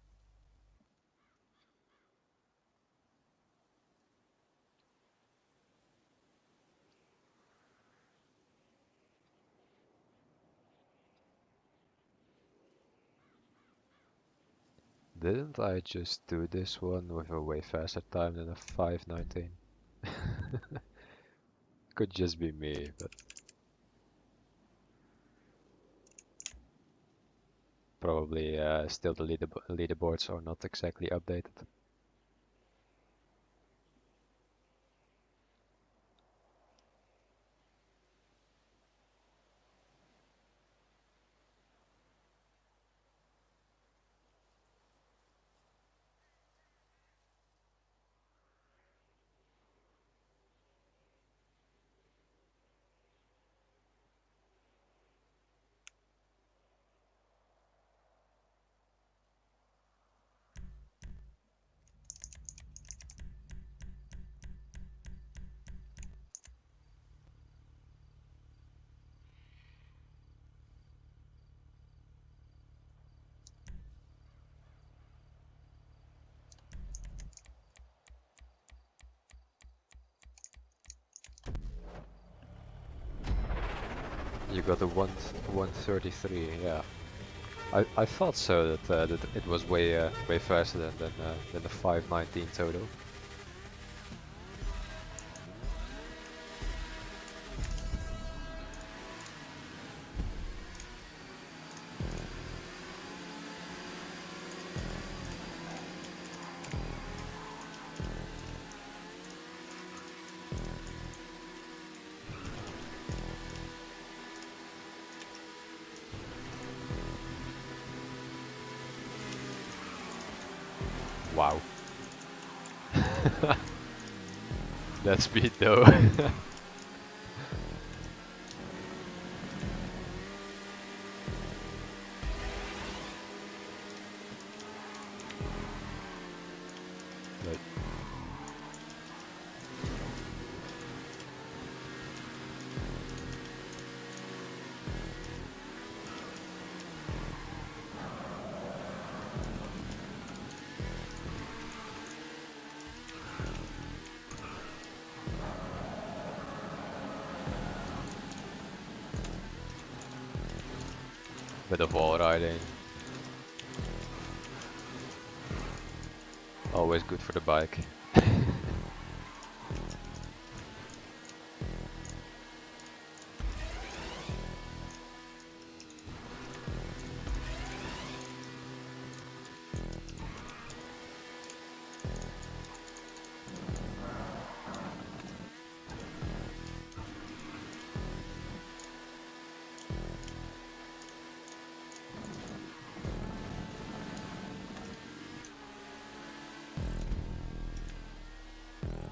Didn't I just do this one with a way faster time than a 5:19? Could just be me, but probably still the leaderboards are not exactly updated. You got a 1:33, yeah. I thought so that it was way faster than the 5:19 total. Wow. That speed though. Like, Bit of wall riding. Always good for the bike.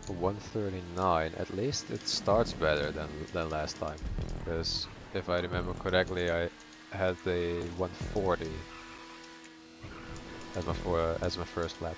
For 139, at least it starts better than last time. Because if I remember correctly, I had the 140 as my first lap.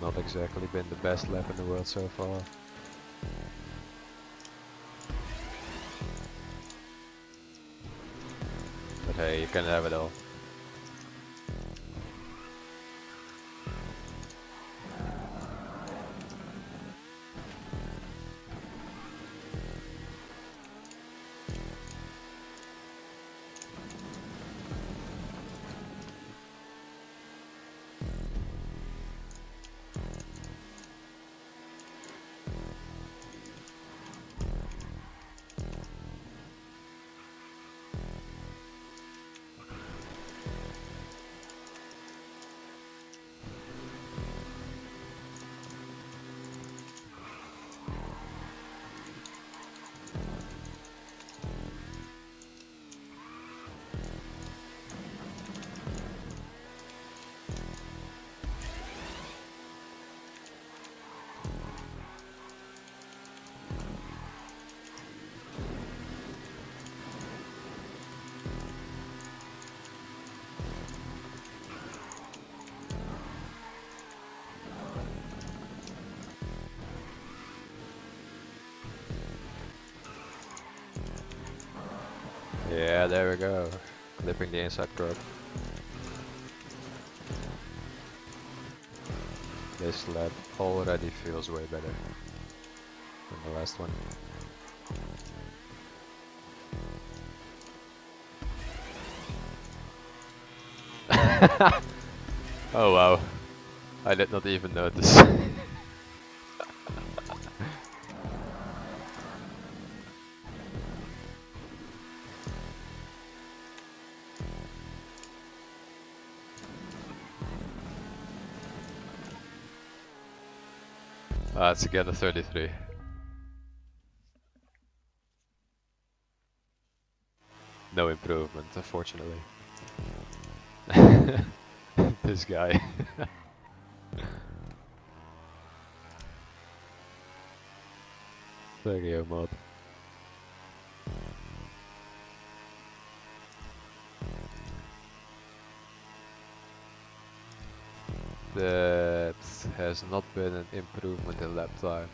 Not exactly been the best lap in the world so far. But hey, you can have it all. Yeah, there we go. Clipping the inside curb. This lap already feels way better than the last one. Oh wow, I did not even notice. It's again a 33. No improvement, unfortunately. This guy. Thank you, mod. That has not been an improvement in lap time.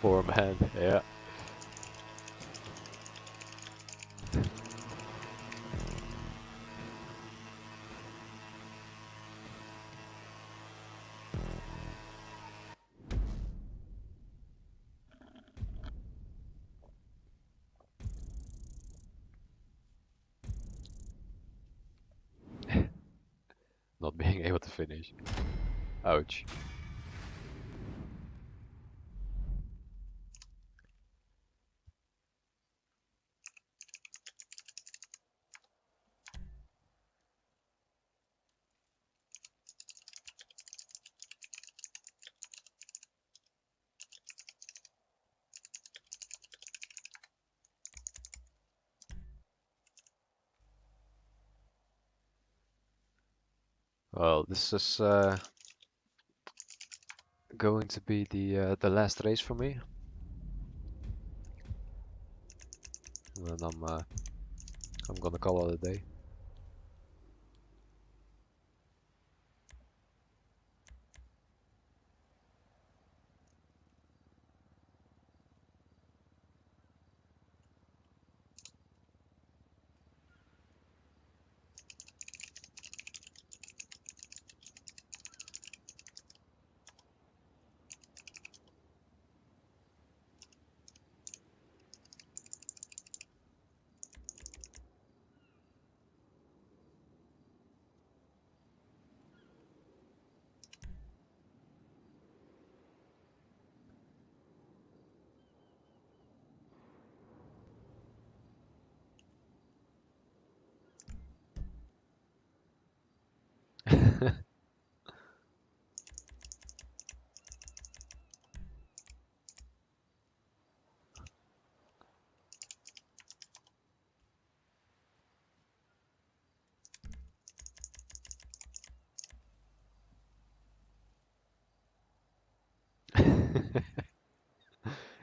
Poor man, yeah. Not being able to finish. Ouch. Well, this is going to be the last race for me. And then I'm gonna call it a day.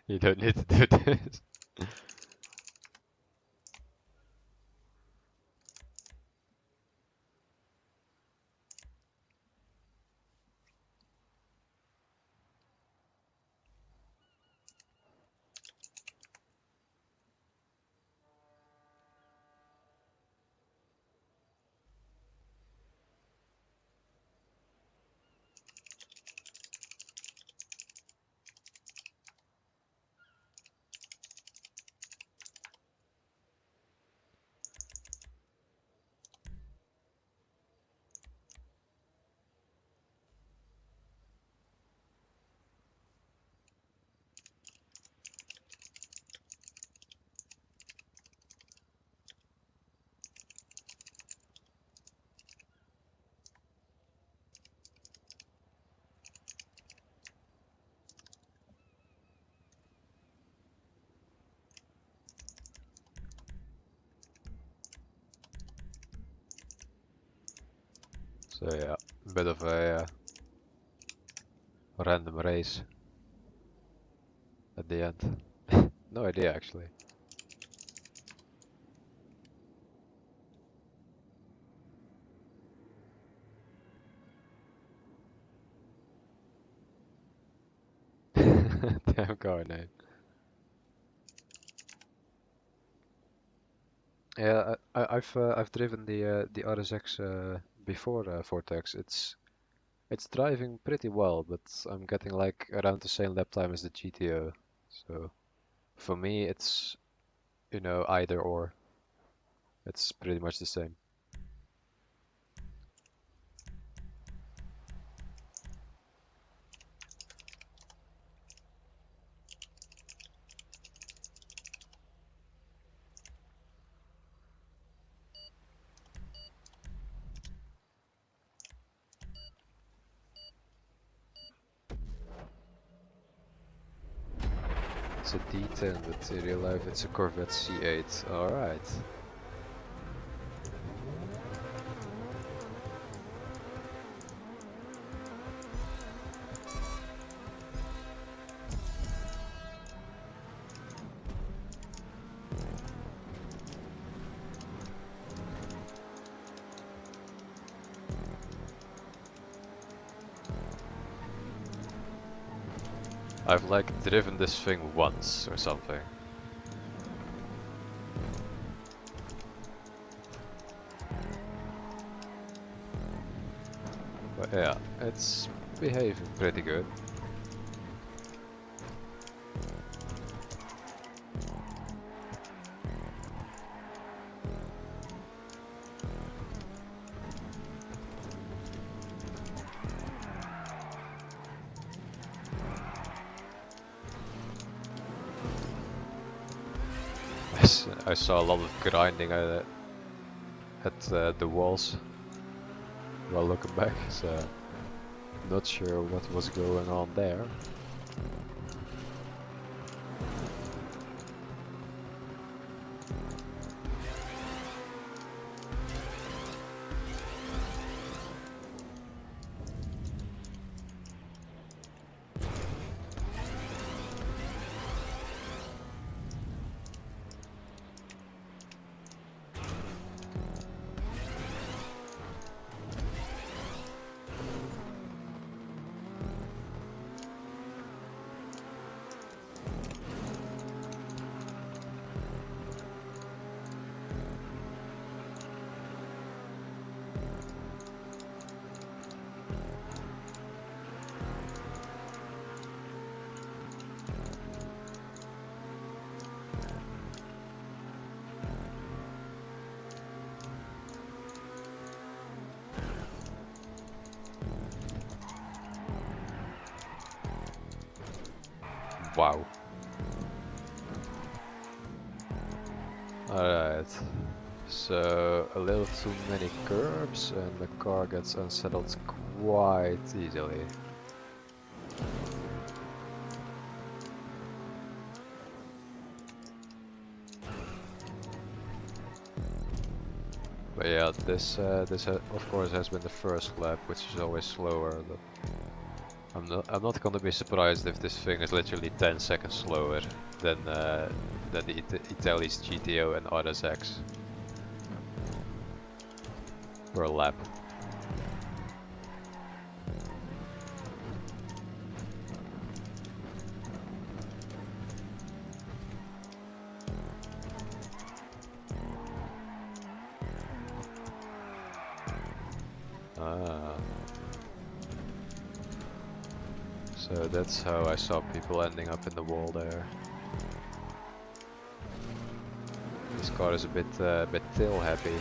You don't need to do this. So yeah, a bit of a random race at the end. No idea actually. Damn car name. Yeah, I've driven the RSX before Vortex. It's driving pretty well, but I'm getting like around the same lap time as the GTO. So for me, it's either or. It's pretty much the same. It's a D10, but in real life it's a Corvette C8. All right. I've like driven this thing once or something. But yeah, it's behaving pretty good. I saw a lot of grinding at the walls while looking back, so not sure what was going on there. Wow. Alright. So a little too many curbs and the car gets unsettled quite easily. But yeah, this of course has been the first lap, which is always slower. But I'm not gonna be surprised if this thing is literally 10 seconds slower than the Italy's GTO and RSX per lap. Ah. So that's how I saw people ending up in the wall there. This car is a bit tail happy.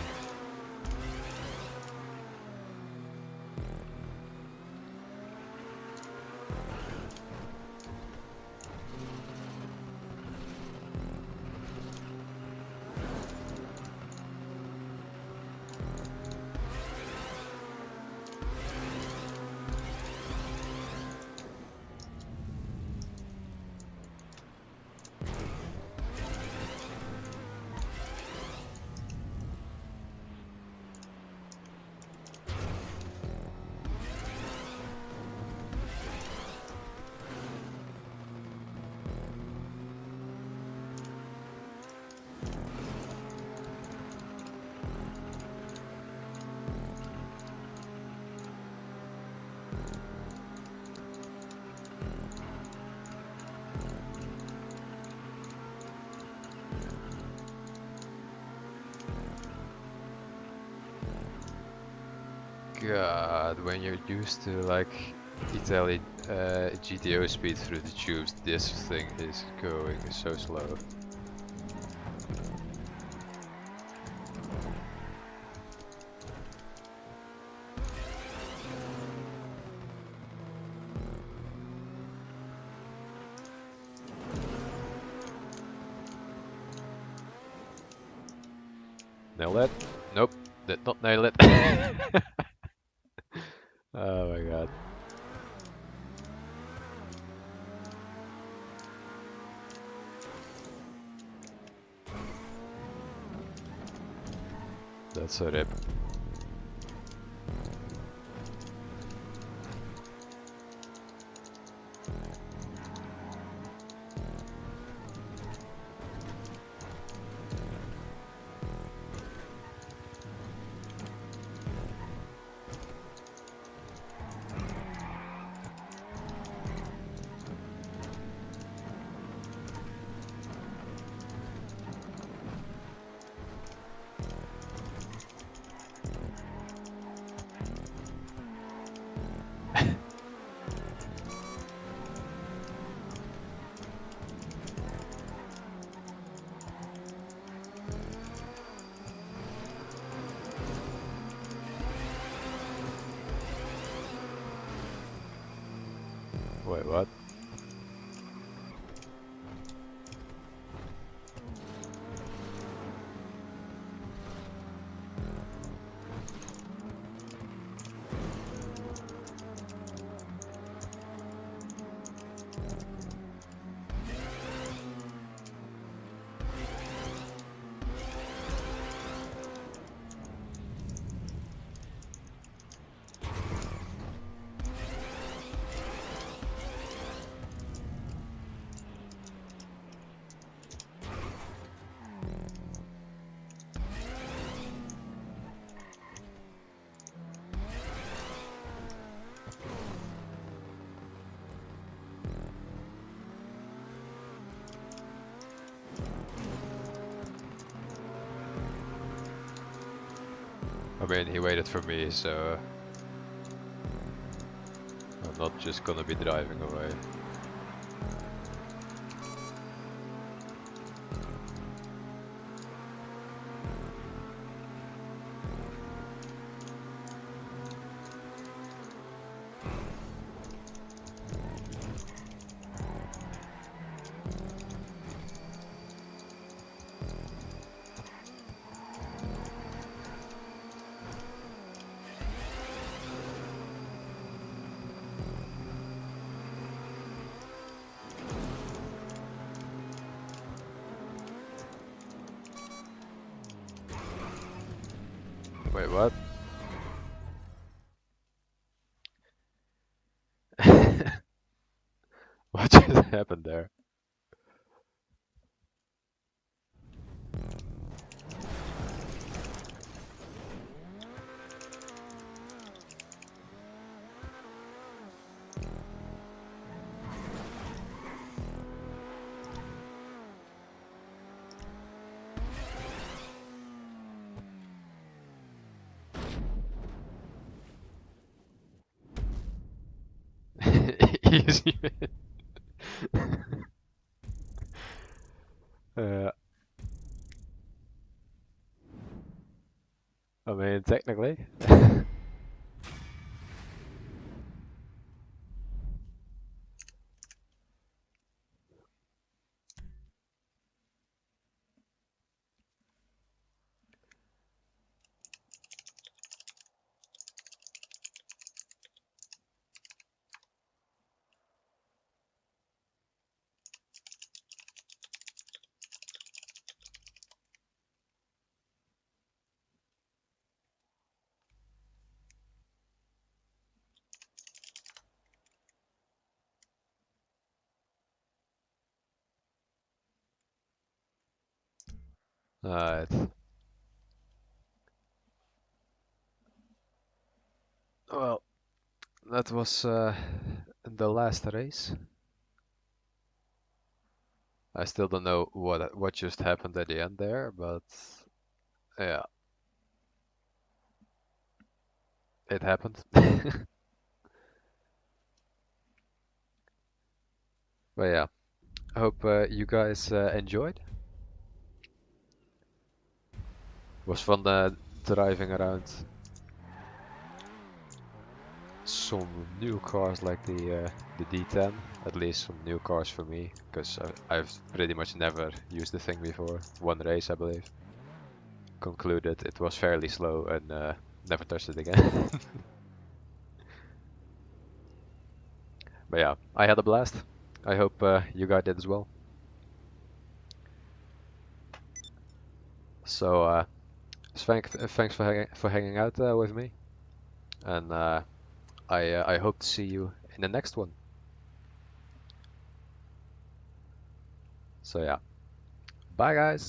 God, when you're used to like Italy GTO speed through the tubes, this thing is going so slow. Nail that? Nope, did not nail it. Oh my god. That's a rip. Wait, what? I mean, he waited for me, so I'm not just gonna be driving away. Wait, what? What just happened there? Easy. uh, I mean, technically. Alright. Well, that was the last race. I still don't know what just happened at the end there, but yeah, it happened. But yeah, I hope you guys enjoyed. It was fun driving around some new cars like the D10. At least some new cars for me, because I've pretty much never used the thing before. One race, I believe. Concluded it was fairly slow and never touched it again. But yeah, I had a blast. I hope you guys did as well. So thanks for hanging out with me, and I hope to see you in the next one. So yeah, bye guys.